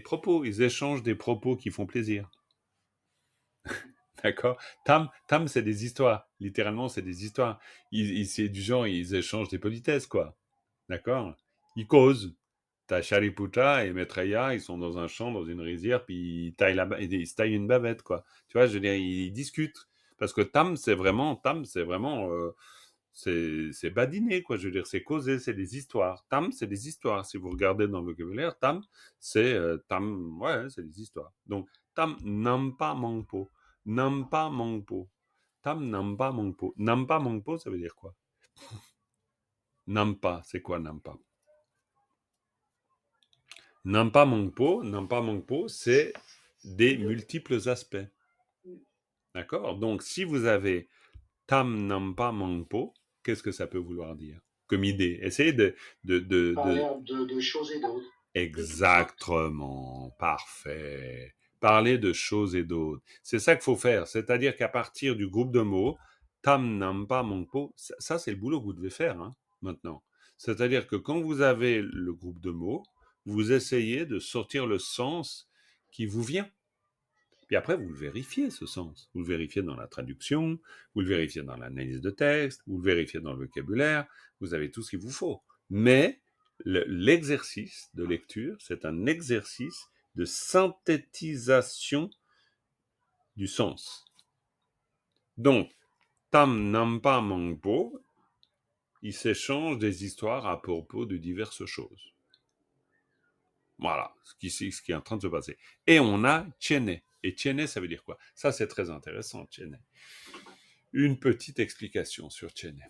propos. Ils échangent des propos qui font plaisir. D'accord? Tam, c'est des histoires. Littéralement, c'est des histoires. C'est du genre, ils échangent des politesses, quoi. D'accord? Ils causent. T'as Shariputra et Maitreya, ils sont dans un champ, dans une rizière, puis ils se taillent une bavette, quoi. Tu vois, je veux dire, ils discutent. Parce que tam, c'est vraiment... c'est badiner, quoi. Je veux dire, c'est causer, c'est des histoires. Tam, c'est des histoires. Si vous regardez dans le vocabulaire, tam, c'est c'est des histoires. Donc, tam nampa mangpo. Nampa mangpo. Tam nampa mangpo. Nampa mangpo, ça veut dire quoi? Nampa, c'est quoi nampa? Nampa mangpo, c'est des multiples aspects. D'accord? Donc, si vous avez tam nampa mangpo, qu'est-ce que ça peut vouloir dire comme idée? Essayez de choses et d'autres. Exactement, parfait. Parler de choses et d'autres. C'est ça qu'il faut faire. C'est-à-dire qu'à partir du groupe de mots, tam nampa mangpo, ça c'est le boulot que vous devez faire maintenant. C'est-à-dire que quand vous avez le groupe de mots, vous essayez de sortir le sens qui vous vient. Puis après, vous le vérifiez, ce sens. Vous le vérifiez dans la traduction, vous le vérifiez dans l'analyse de texte, vous le vérifiez dans le vocabulaire, vous avez tout ce qu'il vous faut. Mais l'exercice de lecture, c'est un exercice de synthétisation du sens. Donc, Tam Nampa Mangpo, ils s'échangent des histoires à propos de diverses choses. Voilà ce qui est en train de se passer. Et on a Tiene. Et Tiene, ça veut dire quoi? Ça, c'est très intéressant, Tiene. Une petite explication sur Tiene.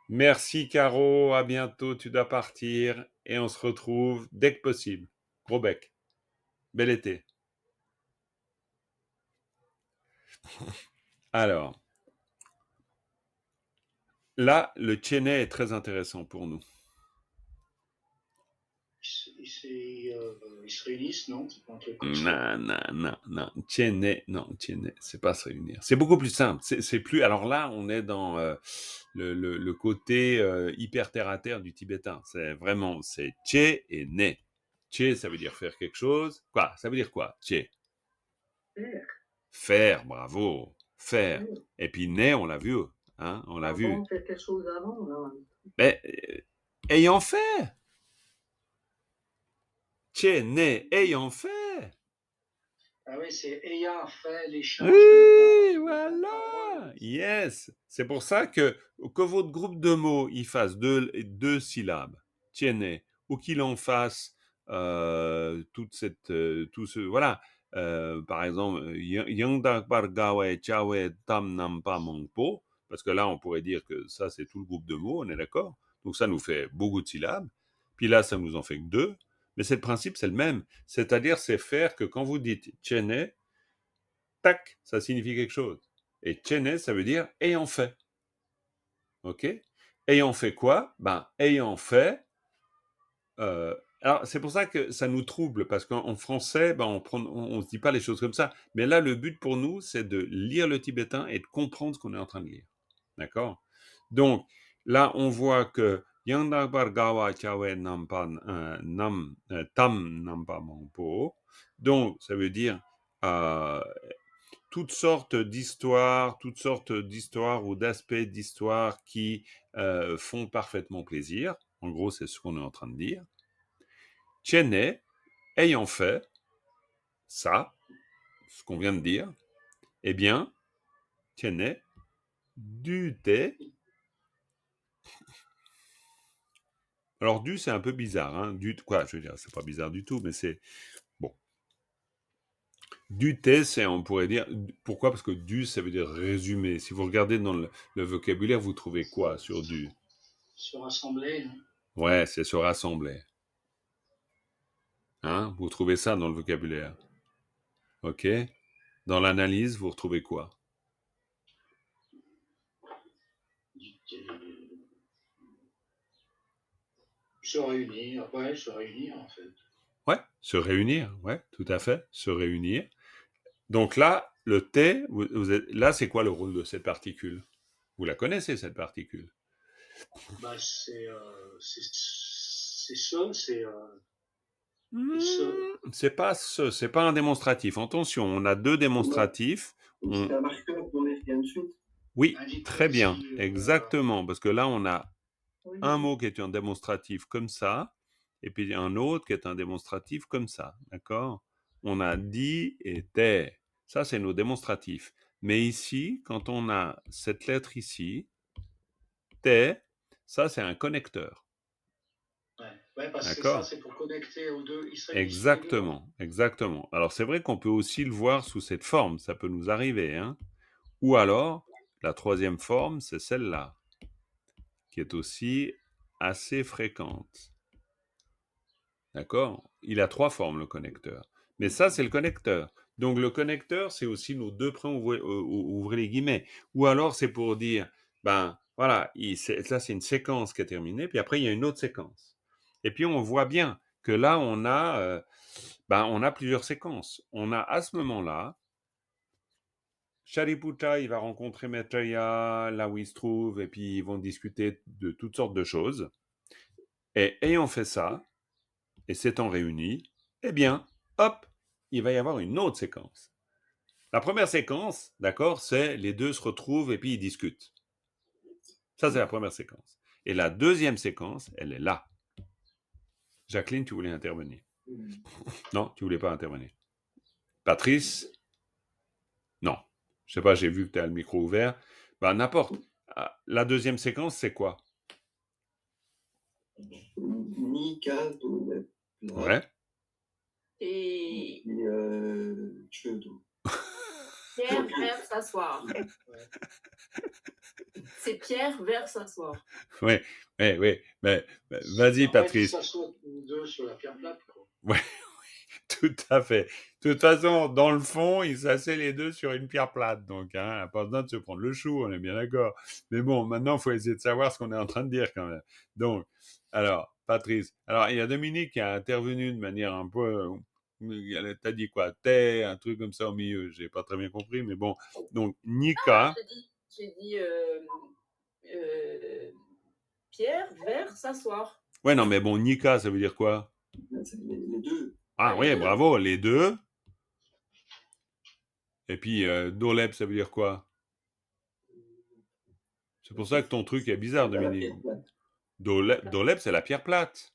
Merci Caro, à bientôt, tu dois partir et on se retrouve dès que possible. Gros bec. Bel été. Alors, là, le Tiene est très intéressant pour nous. Ils se réunissent, non? Non. Tiene, c'est pas se réunir. C'est beaucoup plus simple. C'est plus. Alors là, on est dans le côté hyper terre à terre du tibétain. C'est vraiment, c'est Che et Ne. Che, ça veut dire faire quelque chose. Quoi? Ça veut dire quoi? Che. Faire, bravo. Faire. Oui. Et puis Ne, on l'a vu. Hein? On l'a vu. Faire quelque chose avant, là. Mais ayant fait. Che, Ne, ayant fait. Ah oui, c'est ayant fait l'échange. Oui, voilà. Yes. C'est pour ça que votre groupe de mots il fasse deux syllabes, tiene, ou qu'il en fasse toute cette, tout ce, voilà. Par exemple, Yangdak Bargawe Chawe Tam Nampa Mongpo, parce que là on pourrait dire que ça c'est tout le groupe de mots, on est d'accord. Donc ça nous fait beaucoup de syllabes. Puis là ça nous en fait que deux. Mais c'est le principe, c'est le même. C'est-à-dire, c'est faire que quand vous dites tiene, tac, ça signifie quelque chose. Et tiene, ça veut dire ayant fait. Ok? Ayant fait quoi? Ben, ayant fait. Alors, c'est pour ça que ça nous trouble, parce qu'en français, ben, on se dit pas les choses comme ça. Mais là, le but pour nous, c'est de lire le tibétain et de comprendre ce qu'on est en train de lire. D'accord? Donc, là, on voit que Yangdagbar Gawa Chawe Tam Nampa Mangpo. Donc, ça veut dire toutes sortes d'histoires ou d'aspects d'histoire qui font parfaitement plaisir. En gros, c'est ce qu'on est en train de dire. Tiene, ayant fait ça, ce qu'on vient de dire, eh bien, tiene, du thé. Alors, du, c'est un peu bizarre. Hein? Du, quoi, je veux dire, c'est pas bizarre du tout, mais c'est... Bon. Du thé, c'est, on pourrait dire... Pourquoi? Parce que du, ça veut dire résumé. Si vous regardez dans le vocabulaire, vous trouvez quoi sur du? Se rassembler. Ouais, c'est se rassembler. Hein? Vous trouvez ça dans le vocabulaire. Ok? Dans l'analyse, vous retrouvez quoi? Se réunir, en fait. Ouais, se réunir, ouais, tout à fait, se réunir. Donc là, le thé, là, c'est quoi le rôle de cette particule? Vous la connaissez, cette particule? Bah, c'est ça, C'est pas un démonstratif. Attention, on a deux démonstratifs. C'est un marqueur qu'on vient ensuite. Oui, très bien, exactement, parce que là, on a Oui. un mot qui est un démonstratif comme ça, et puis un autre qui est un démonstratif comme ça, d'accord? On a dit et t'es. Ça, c'est nos démonstratifs. Mais ici, quand on a cette lettre ici, t'es, ça, c'est un connecteur. Ouais, parce que D'accord? ça, c'est pour connecter aux deux. Exactement. Alors, c'est vrai qu'on peut aussi le voir sous cette forme, ça peut nous arriver, hein? Ou alors, la troisième forme, c'est celle-là, qui est aussi assez fréquente. D'accord? Il a trois formes, le connecteur. Mais ça, c'est le connecteur. Donc, le connecteur, c'est aussi nos deux points, ouvrez les guillemets. Ou alors, c'est pour dire, ben, voilà, ça, c'est une séquence qui est terminée, puis après, il y a une autre séquence. Et puis, on voit bien que là, on a plusieurs séquences. On a, à ce moment-là, Shariputra, il va rencontrer Maitreya, là où il se trouve, et puis ils vont discuter de toutes sortes de choses. Et ayant fait ça, et s'étant réunis, eh bien, hop, il va y avoir une autre séquence. La première séquence, d'accord, c'est les deux se retrouvent et puis ils discutent. Ça, c'est la première séquence. Et la deuxième séquence, elle est là. Jacqueline, tu voulais intervenir? Non, tu voulais pas intervenir. Patrice? Non. Je sais pas, j'ai vu que tu as le micro ouvert. Bah, n'importe. Ah, la deuxième séquence, c'est quoi? Nika, Dolep, Plat, Ouais. Et Tchedo. Pierre vers s'asseoir. C'est Pierre vers s'asseoir. Oui. Mais vas-y, En fait, Patrice. ça soit deux sur la pierre plate, quoi. Ouais, tout à fait. De toute façon, dans le fond, ils s'assaient les deux sur une pierre plate. Donc, hein, pas besoin de se prendre le chou, on est bien d'accord. Mais bon, maintenant, il faut essayer de savoir ce qu'on est en train de dire quand même. Donc, alors, Patrice. Alors, il y a Dominique qui a intervenu de manière un peu... T'as dit quoi? T'es, un truc comme ça au milieu. J'ai pas très bien compris, mais bon. Donc, Nika... J'ai dit Pierre vers s'asseoir. Ouais, non, mais bon, Nika, ça veut dire quoi? Les deux. Ah les oui, deux. bravo, les deux. Et puis, Dolep, ça veut dire quoi? C'est pour ça que ton truc est bizarre, C'est la Dominique. pierre plate. Dolep, c'est la pierre plate.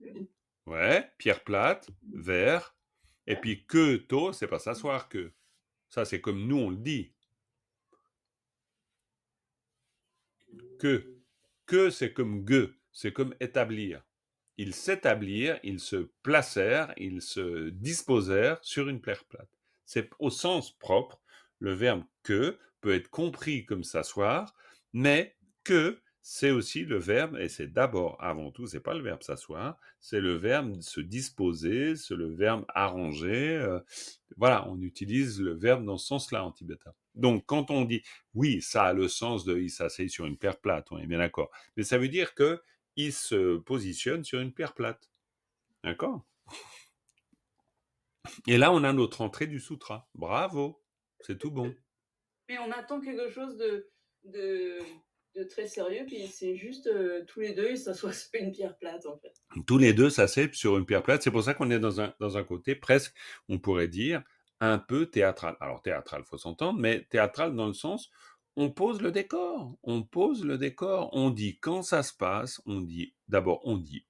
Oui. Ouais, pierre plate, verre. Et puis que, to, c'est pas s'asseoir que. Ça, c'est comme nous, on le dit. Que. Que, c'est comme gueux. C'est comme établir. Ils s'établirent, ils se placèrent, ils se disposèrent sur une pierre plate. C'est au sens propre. Le verbe que peut être compris comme s'asseoir, mais que c'est aussi le verbe, et c'est d'abord, avant tout, c'est pas le verbe s'asseoir, c'est le verbe se disposer, c'est le verbe arranger. Voilà, on utilise le verbe dans ce sens-là en tibétain. Donc, quand on dit, oui, ça a le sens de il s'assied sur une pierre plate, on est bien d'accord. Mais ça veut dire que il se positionne sur une pierre plate. D'accord? Et là, on a notre entrée du sutra. Bravo, c'est tout bon. Mais on attend quelque chose de très sérieux, puis c'est juste tous les deux, ils s'assoient sur une pierre plate, en fait. Tous les deux s'asseyent sur une pierre plate. C'est pour ça qu'on est dans un côté presque, on pourrait dire, un peu théâtral. Alors, théâtral, il faut s'entendre, mais théâtral dans le sens, on pose le décor. On pose le décor. On dit quand ça se passe. On dit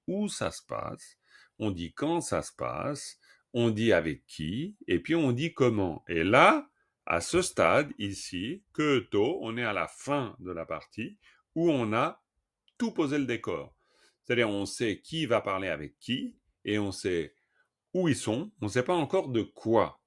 où ça se passe. On dit quand ça se passe. On dit avec qui. Et puis, on dit comment. Et là, à ce stade, ici, on est à la fin de la partie où on a tout posé le décor. C'est-à-dire, on sait qui va parler avec qui, et on sait où ils sont. On ne sait pas encore de quoi.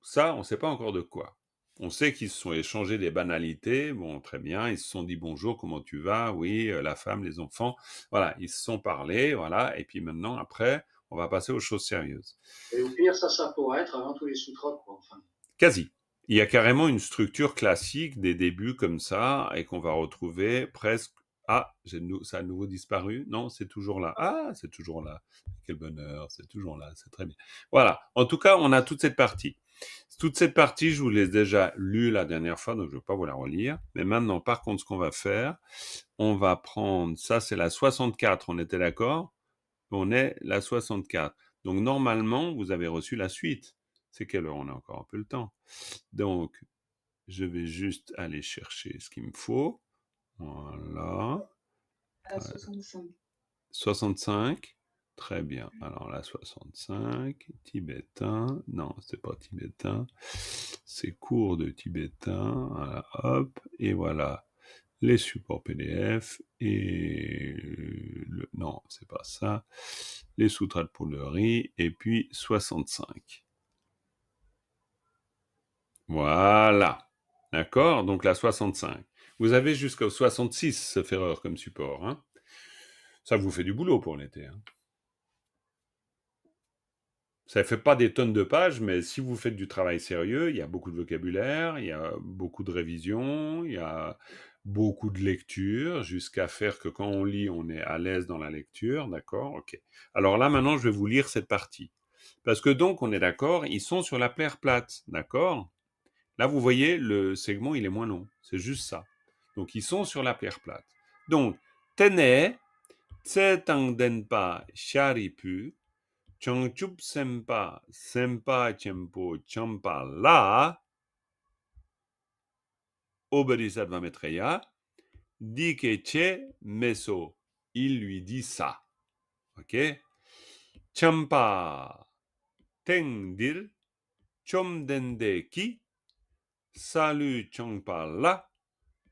Ça, on ne sait pas encore de quoi. On sait qu'ils se sont échangés des banalités. Bon, très bien. Ils se sont dit bonjour, comment tu vas? Oui, la femme, les enfants. Voilà, ils se sont parlé, voilà. Et puis maintenant, après, on va passer aux choses sérieuses. Et au pire, ça pourrait être avant tous les sutras, quoi, enfin. Quasi. Il y a carrément une structure classique des débuts comme ça, et qu'on va retrouver presque. Ah, ça a de nouveau disparu. Non, c'est toujours là. Ah, c'est toujours là. Quel bonheur, c'est toujours là, c'est très bien. Voilà, en tout cas, on a toute cette partie. Toute cette partie, je vous l'ai déjà lue la dernière fois, donc je ne vais pas vous la relire. Mais maintenant, par contre, ce qu'on va faire, on va prendre, ça c'est la 64, on était d'accord? On est la 64. Donc normalement, vous avez reçu la suite. C'est quelle heure? On a encore un peu le temps. Donc, je vais juste aller chercher ce qu'il me faut. Voilà. À 65. 65. Très bien. Alors là, 65. Tibétain. Non, c'est pas tibétain. C'est cours de tibétain. Voilà, hop. Et voilà. Les supports PDF. Et non, c'est pas ça. Les sutras de Pôlerie. Et puis 65. Voilà. D'accord? Donc la 65. Vous avez jusqu'au 66, sauf erreur, comme support. Hein. Ça vous fait du boulot pour l'été. Hein. Ça ne fait pas des tonnes de pages, mais si vous faites du travail sérieux, il y a beaucoup de vocabulaire, il y a beaucoup de révision, il y a beaucoup de lecture, jusqu'à faire que quand on lit, on est à l'aise dans la lecture. D'accord? Ok. Alors là, maintenant, je vais vous lire cette partie. Parce que donc, on est d'accord, ils sont sur la pierre plate. D'accord? Là, vous voyez, le segment, il est moins long. C'est juste ça. Donc, ils sont sur la pierre plate. Donc, Tene, Tsetangdenpa, Sharipu, Changchup Sempa, Sempa Chempo, Champa La, Bodhisattva Maitreya, dit que Che Meso. Il lui dit ça. Ok? champa tengdir chomdende ki salu champa la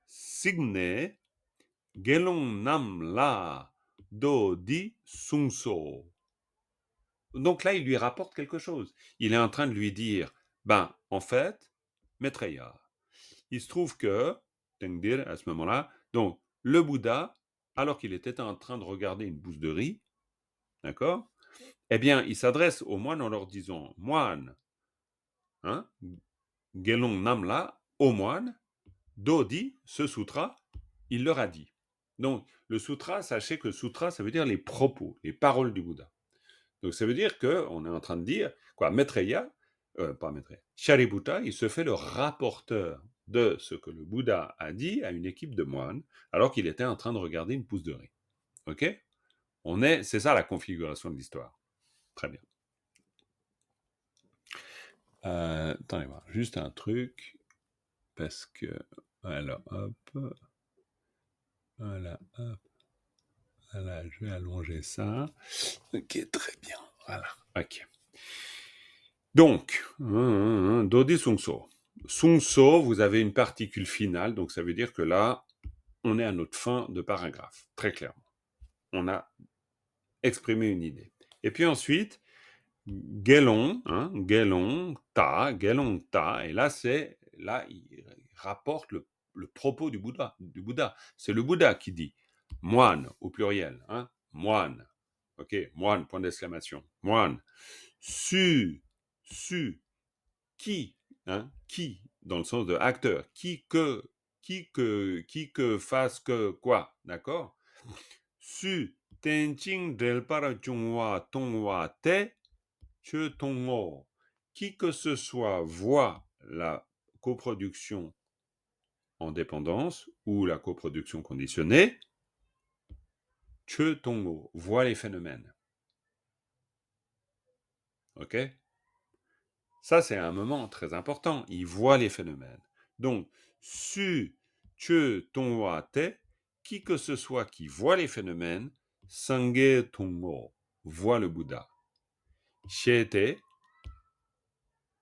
signe gelong nam la do di sungso. Donc là, il lui rapporte quelque chose. Il est en train de lui dire, en fait, Maitreya, il se trouve que, Tengdir, à ce moment-là, donc, le Bouddha, alors qu'il était en train de regarder une bouse de riz, d'accord, eh bien, il s'adresse aux moines en leur disant, moine, hein, Gelong Namla, aux moines, Dodi, ce sutra, il leur a dit. Donc, le sutra, sachez que sutra, ça veut dire les propos, les paroles du Bouddha. Donc, ça veut dire qu'on est en train de dire, Maitreya, Shariputra, il se fait le rapporteur de ce que le Bouddha a dit à une équipe de moines, alors qu'il était en train de regarder une pousse de riz. Ok ? C'est ça la configuration de l'histoire. Très bien. Attendez voir, juste un truc, parce que, voilà, hop, voilà, je vais allonger ça. Ok, très bien, voilà, ok. Donc, Dodi Sungso. Sungso, vous avez une particule finale, donc ça veut dire que là, on est à notre fin de paragraphe, très clairement. On a exprimé une idée. Et puis ensuite, Gelong, Gelong Ta, et là, il rapporte le propos du Bouddha. C'est le Bouddha qui dit, moine, au pluriel, moine, ok, moine, point d'exclamation, moine, su, qui, dans le sens de acteur, qui que fasse que quoi, d'accord? Su, tenjing del para chungwa tongwa te, che tongo, qui que ce soit voit la coproduction en dépendance ou la coproduction conditionnée, che tongo, voit les phénomènes. Ok? Ça, c'est un moment très important. Il voit les phénomènes. Donc, su, che, tonwa, te, qui que ce soit qui voit les phénomènes, sange, tongo, voit le Bouddha. Shete,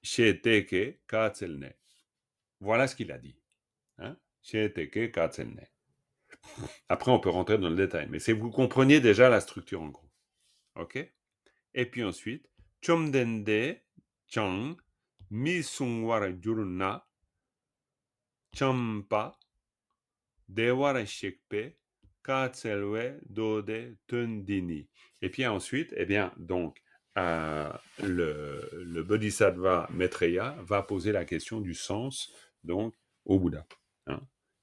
ke, katselne. Voilà ce qu'il a dit. Shete, ke, katselne. Après, on peut rentrer dans le détail. Mais c'est vous compreniez déjà la structure en gros. OK? Et puis ensuite, chomdende, chang, mi sungwara jurna, champa, dewara shekpe, katselwe, dode, tundini. Et puis ensuite, donc, le Bodhisattva Maitreya va poser la question du sens, donc, au Bouddha.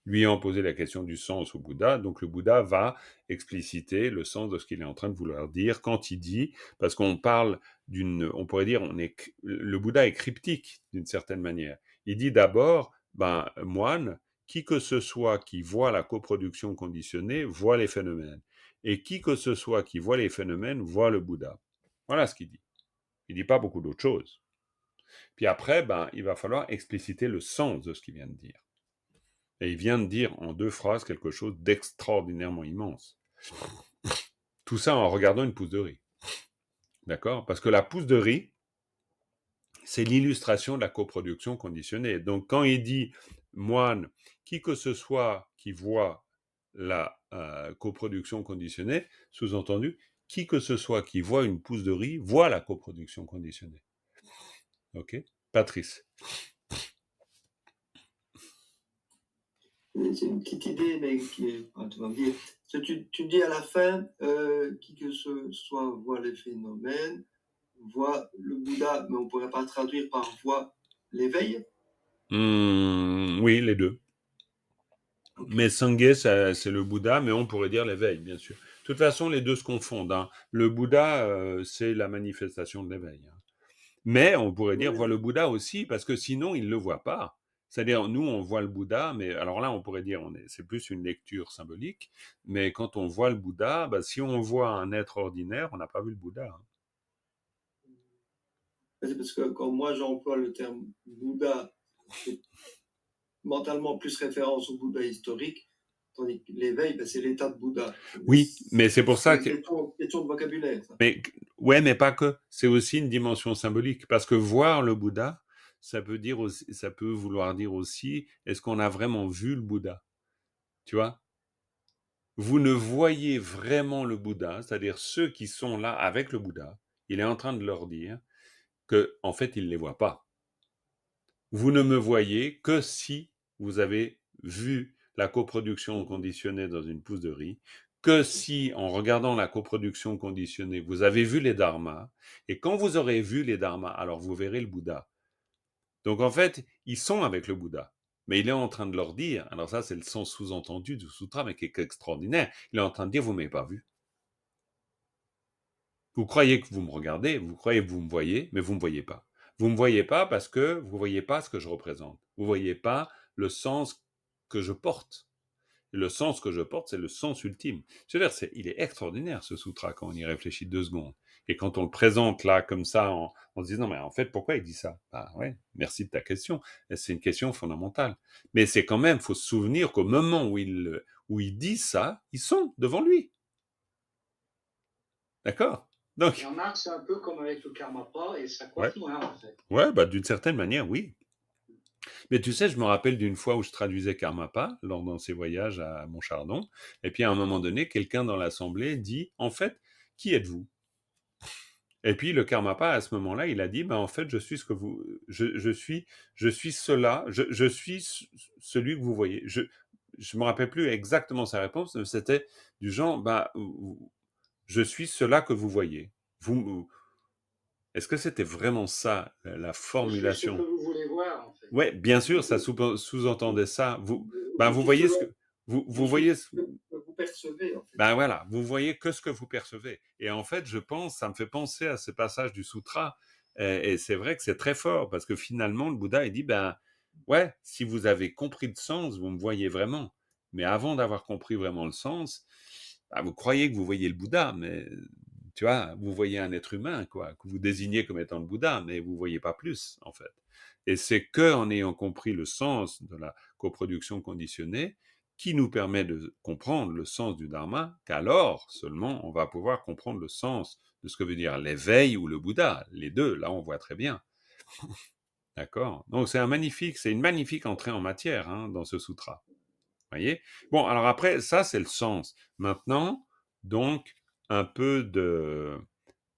Lui ayant posé la question du sens au Bouddha, donc le Bouddha va expliciter le sens de ce qu'il est en train de vouloir dire quand il dit, parce qu'on parle on pourrait dire, le Bouddha est cryptique d'une certaine manière. Il dit d'abord, moine, qui que ce soit qui voit la coproduction conditionnée voit les phénomènes. Et qui que ce soit qui voit les phénomènes voit le Bouddha. Voilà ce qu'il dit. Il ne dit pas beaucoup d'autres choses. Puis après, il va falloir expliciter le sens de ce qu'il vient de dire. Et il vient de dire en 2 phrases quelque chose d'extraordinairement immense. Tout ça en regardant une pousse de riz. D'accord ? Parce que la pousse de riz, c'est l'illustration de la coproduction conditionnée. Donc quand il dit moine, qui que ce soit qui voit la coproduction conditionnée, sous-entendu, qui que ce soit qui voit une pousse de riz, voit la coproduction conditionnée. Ok ? Patrice. C'est une petite idée, mais tu vas me dire. Tu dis à la fin, qui que ce soit voit les phénomènes, voit le Bouddha, mais on ne pourrait pas traduire par voit l'éveil. Oui, les deux. Okay. Mais Sangye, c'est le Bouddha, mais on pourrait dire l'éveil, bien sûr. De toute façon, les deux se confondent. Le Bouddha, c'est la manifestation de l'éveil. Mais on pourrait dire voit le Bouddha aussi, parce que sinon, il ne le voit pas. C'est-à-dire, nous, on voit le Bouddha, mais alors là, on pourrait dire, c'est plus une lecture symbolique, mais quand on voit le Bouddha, si on voit un être ordinaire, on n'a pas vu le Bouddha. C'est parce que quand moi, j'emploie le terme Bouddha, c'est mentalement plus référence au Bouddha historique, Tandis que l'éveil, ben, c'est l'état de Bouddha. Oui, mais c'est pour ça C'est que... une question de vocabulaire. Ça. Mais, ouais, mais pas que. C'est aussi une dimension symbolique. Parce que voir le Bouddha, ça peut dire aussi, ça peut vouloir dire aussi, est-ce qu'on a vraiment vu le Bouddha? Tu vois? Vous ne voyez vraiment le Bouddha, c'est-à-dire ceux qui sont là avec le Bouddha, il est en train de leur dire que, en fait, il ne les voit pas. Vous ne me voyez que si vous avez vu la coproduction conditionnée dans une pousse de riz, que si, en regardant la coproduction conditionnée, vous avez vu les dharmas, et quand vous aurez vu les dharmas, alors vous verrez le Bouddha. Donc en fait, ils sont avec le Bouddha, mais il est en train de leur dire, alors ça c'est le sens sous-entendu du sutra, mais qui est extraordinaire, il est en train de dire, vous ne m'avez pas vu. Vous croyez que vous me regardez, vous croyez que vous me voyez, mais vous ne me voyez pas. Vous ne me voyez pas parce que vous ne voyez pas ce que je représente. Vous ne voyez pas le sens que je porte. Et le sens que je porte, c'est le sens ultime. C'est-à-dire, il est extraordinaire ce sutra quand on y réfléchit 2 secondes. Et quand on le présente là, comme ça, en se disant, mais en fait, pourquoi il dit ça? Bah ouais, merci de ta question. C'est une question fondamentale. Mais c'est quand même, il faut se souvenir qu'au moment où il dit ça, ils sont devant lui. D'accord? Donc, Et remarque, c'est un peu comme avec le karmapa, et ça ouais. continue, hein, en fait. Ouais, bah d'une certaine manière, oui. Mais tu sais, je me rappelle d'une fois où je traduisais Karmapa, lors de ces voyages à Montchardon, et puis à un moment donné, quelqu'un dans l'assemblée dit, en fait, qui êtes-vous? Et puis le Karmapa, à ce moment-là, il a dit, en fait, je suis ce que vous, je suis cela, je suis celui que vous voyez. Je me rappelle plus exactement sa réponse, mais c'était du genre, je suis cela que vous voyez. Est-ce que c'était vraiment ça, la Je suis ce formulation? que vous voulez voir, en fait. Ouais, bien sûr, ça sous-entendait ça. Vous Je voyez suis ce que vous je suis voyez, ce que vous percevez, en fait. ben voilà, vous voyez que ce que vous percevez. Et en fait, ça me fait penser à ce passage du sutra. Et c'est vrai que c'est très fort parce que finalement, le Bouddha il dit, ouais, si vous avez compris le sens, vous me voyez vraiment. Mais avant d'avoir compris vraiment le sens, vous croyez que vous voyez le Bouddha, mais tu vois, vous voyez un être humain, quoi, que vous désignez comme étant le Bouddha, mais vous voyez pas plus, en fait. Et c'est que en ayant compris le sens de la coproduction conditionnée, qui nous permet de comprendre le sens du Dharma, qu'alors seulement on va pouvoir comprendre le sens de ce que veut dire l'éveil ou le Bouddha. Les deux, là on voit très bien. D'accord? Donc c'est une magnifique entrée en matière dans ce sutra. Voyez? Bon, alors après, ça c'est le sens. Maintenant, donc, un peu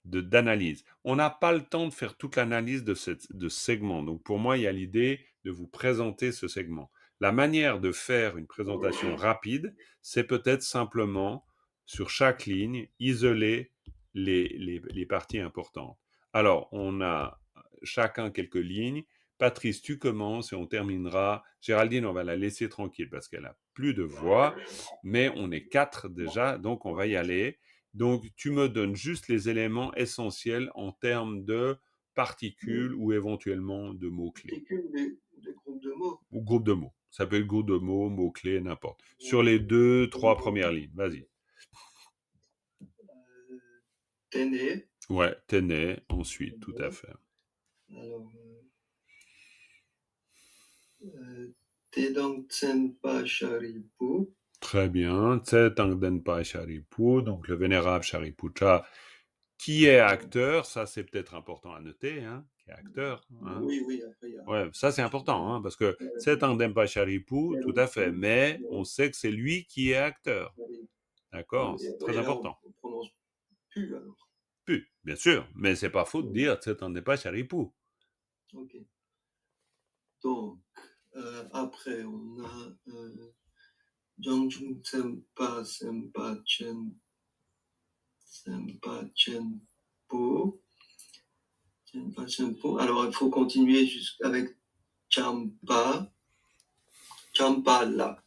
d'analyse. On n'a pas le temps de faire toute l'analyse de ce segment. Donc pour moi, il y a l'idée de vous présenter ce segment. La manière de faire une présentation rapide, c'est peut-être simplement, sur chaque ligne, isoler les parties importantes. Alors, on a chacun quelques lignes. Patrice, tu commences et on terminera. Géraldine, on va la laisser tranquille parce qu'elle a plus de voix, mais on est 4 déjà, donc on va y aller. Donc, tu me donnes juste les éléments essentiels en termes de particules ou éventuellement de mots-clés. Particules des groupes de mots. Ou groupe de mots. Ça peut être groupe de mots, mots-clés, n'importe. Sur les 2-3 premières lignes, vas-y. Téné. Ouais, téné, ensuite, tout à fait. Alors, Tedang Tsenpa Sharipu. Très bien. Tse Tangdenpa Sharipu, donc le vénérable Shariputra, qui est acteur, ça c'est peut-être important à noter, qui est acteur. Oui, après il y a... Ouais, ça c'est important, parce que c'est un Dempa Sharipu, tout à fait, mais on sait que c'est lui qui est acteur. D'accord? C'est très important. On prononce pu alors. Pu, bien sûr, mais c'est pas faux de dire c'est un Dempa Sharipu. Ok. Donc, après, on a Jongjung Tsempa Sempa Chen Po. Alors, il faut continuer avec Champa La.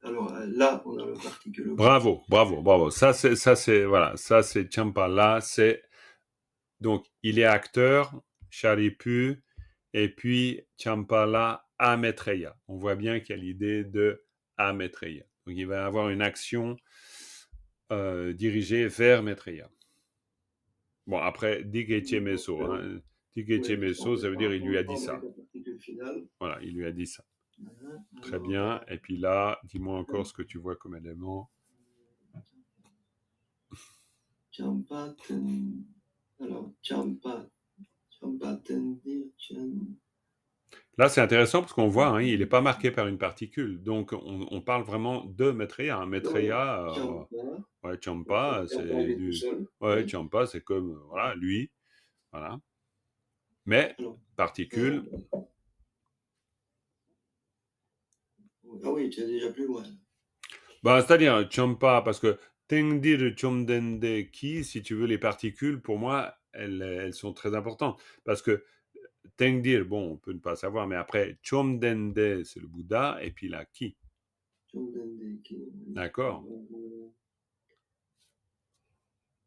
Alors là, on a le particule. Bravo. Ça c'est Champala, c'est donc il est acteur, Sharipu, et puis Champala Ametreya. On voit bien qu'il y a l'idée de Ametreya. Donc il va avoir une action dirigée vers Maitreya. Bon, après, Dikechemeso. Dikechemeso, ça veut dire il lui a dit ça. Voilà, il lui a dit ça. Voilà. Très Alors, bien. Et puis là, dis-moi encore ce que tu vois comme élément. Champa, alors, Champa, Tendir, Là, c'est intéressant parce qu'on voit, hein, il n'est pas marqué par une particule. Donc, on parle vraiment de Maitreya. Hein. Maitreya, Champa, ouais, Champa, Champa, c'est il est tout du... seul. Ouais, Oui. Champa, c'est comme, voilà, lui. Voilà. Mais, Alors, particule, ah oui, tu es déjà plus loin. ben, c'est-à-dire Champa, parce que Tengdir Chomdende Ki, si tu veux, les particules, pour moi, elles sont très importantes. Parce que Tengdir, bon, on peut ne pas savoir, mais après, Chomdende, c'est le Bouddha, et puis la Ki. D'accord.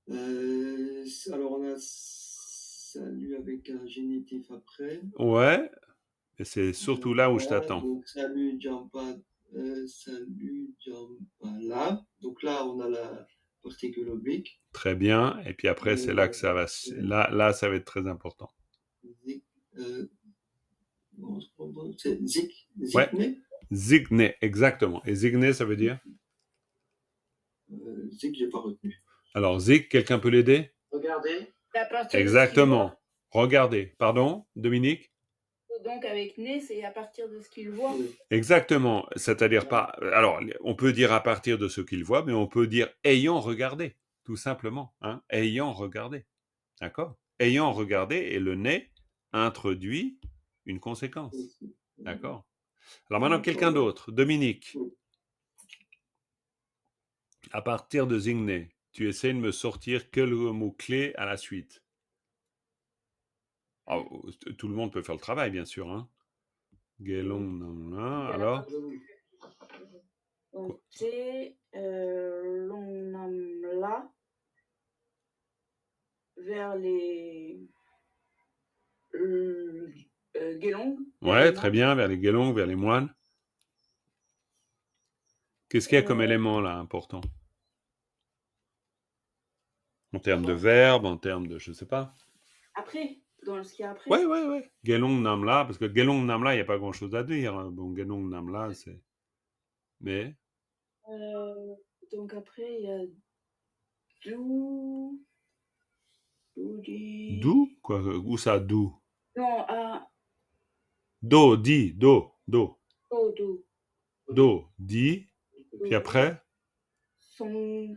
Alors, on a salut avec un génitif après. Ouais, et c'est surtout là où je Voilà, t'attends. donc, salut Jampa là. Donc là, on a la particule oblique. Très bien, et puis après, c'est là que ça va... Là, ça va être très important. Zik, c'est Ouais. Zikne. Zigné, exactement. Et Zigné, ça veut dire? Zik, j'ai pas retenu. Alors, Zig, quelqu'un peut l'aider? Regardez. À partir Exactement. Regardez. Pardon, Dominique? Donc avec né, c'est à partir de ce qu'il voit. Oui. Exactement. C'est-à-dire pas... Alors, on peut dire à partir de ce qu'il voit, mais on peut dire ayant regardé, tout simplement. Hein, ayant regardé. D'accord? Ayant regardé, et le nez introduit une conséquence. D'accord? Alors maintenant, quelqu'un d'autre. Dominique. À partir de Zigné, tu essaies de me sortir quel mot-clé à la suite. Oh, tout le monde peut faire le travail, bien sûr. Hein. Gelong, alors Donc c'est l'onnamla vers les Gelong. Ouais, très bien, vers les Gelong, vers les moines. Qu'est-ce qu'il y a comme élément là important? En termes de verbe, en termes de, je sais pas. Après, dans ce qu'il y a après. Ouais. Gelong Namla, parce que Gelong Namla, il n'y a pas grand-chose à dire. Hein. Bon, Gelong Namla, c'est... Mais... Donc après, il y a Dou. D'où? Quoi? Où ça, d'où? Non, à Do, di, do. Do. Do, di. Puis après? Son.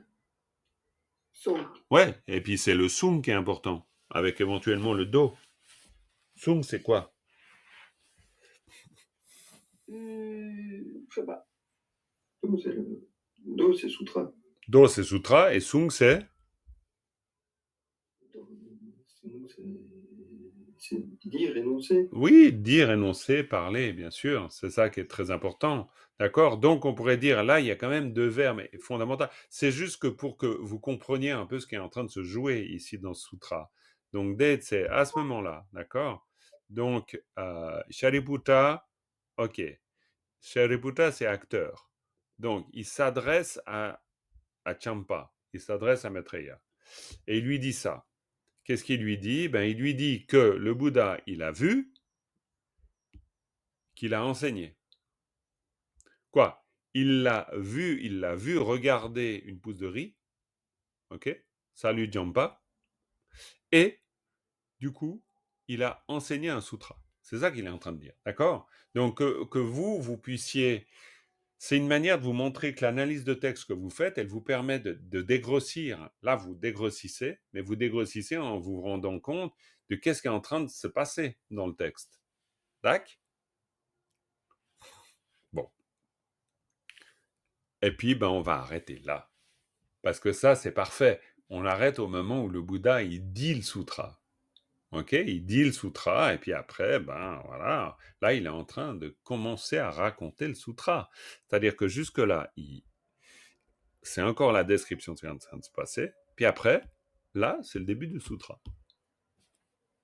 Ouais, et puis c'est le sung qui est important, avec éventuellement le do. Sung, c'est quoi? Je sais pas. Do, c'est sutra. Do, c'est sutra, et sung, c'est? C'est dire, énoncer. Oui, dire, énoncer, parler, bien sûr. C'est ça qui est très important. D'accord? Donc, on pourrait dire, là, il y a quand même deux verbes fondamentaux. C'est juste que pour que vous compreniez un peu ce qui est en train de se jouer ici dans ce sutra. Donc, det, c'est à ce moment-là. D'accord? Donc, Shariputra, ok. Shariputra, c'est acteur. Donc, il s'adresse à Champa. Il s'adresse à Maitreya. Et il lui dit ça. Qu'est-ce qu'il lui dit? Ben, il lui dit que le Bouddha, il a vu, qu'il a enseigné. Quoi? Il l'a vu regarder une pousse de riz. Ok? Salut Jampa. Et, du coup, il a enseigné un sutra. C'est ça qu'il est en train de dire. D'accord? Donc, que vous puissiez... C'est une manière de vous montrer que l'analyse de texte que vous faites, elle vous permet de dégrossir. Là, vous dégrossissez, mais vous dégrossissez en vous rendant compte de qu'est-ce qui est en train de se passer dans le texte. D'accord? Bon. Et puis, ben, on va arrêter là. Parce que ça, c'est parfait. On arrête au moment où le Bouddha, il dit le sutra. Ok? Il dit le sutra, et puis après, ben voilà, là, il est en train de commencer à raconter le sutra. C'est-à-dire que jusque-là, c'est encore la description de ce qui est en train de se passer. Puis après, là, c'est le début du sutra.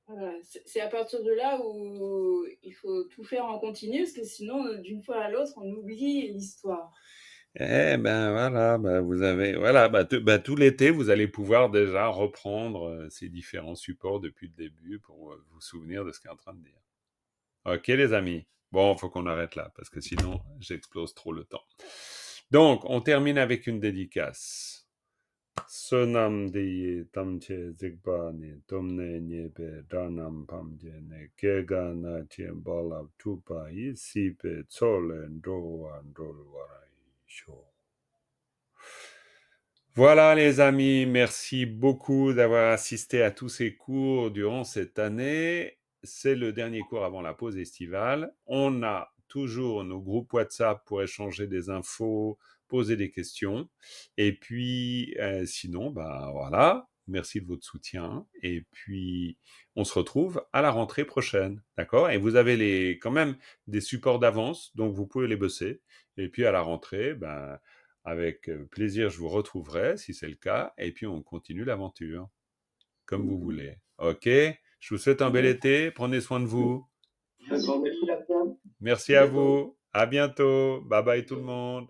Voilà. C'est à partir de là où il faut tout faire en continu, parce que sinon, d'une fois à l'autre, on oublie l'histoire. Eh ben voilà, ben vous avez, voilà, tout l'été, vous allez pouvoir déjà reprendre ces différents supports depuis le début pour vous souvenir de ce qu'il est en train de dire. Ok, les amis. Bon, il faut qu'on arrête là, parce que sinon, j'explose trop le temps. Donc, on termine avec une dédicace. Sonam diye tamche zikba ne tomne nyebe danam pamje ne kega na chiembala tupa isipe tsole ndroa ndrolwara isho. Voilà les amis, merci beaucoup d'avoir assisté à tous ces cours durant cette année. C'est le dernier cours avant la pause estivale. On a toujours nos groupes WhatsApp pour échanger des infos, poser des questions. Et puis, sinon, bah voilà, merci de votre soutien. Et puis, on se retrouve à la rentrée prochaine, d'accord? Et vous avez quand même des supports d'avance, donc vous pouvez les bosser. Et puis, à la rentrée, ben, avec plaisir, je vous retrouverai, si c'est le cas, et puis on continue l'aventure, comme vous voulez. OK? Je vous souhaite un bel été, prenez soin de vous. Un grand merci à toi. Merci à vous, à bientôt, bye bye tout le monde.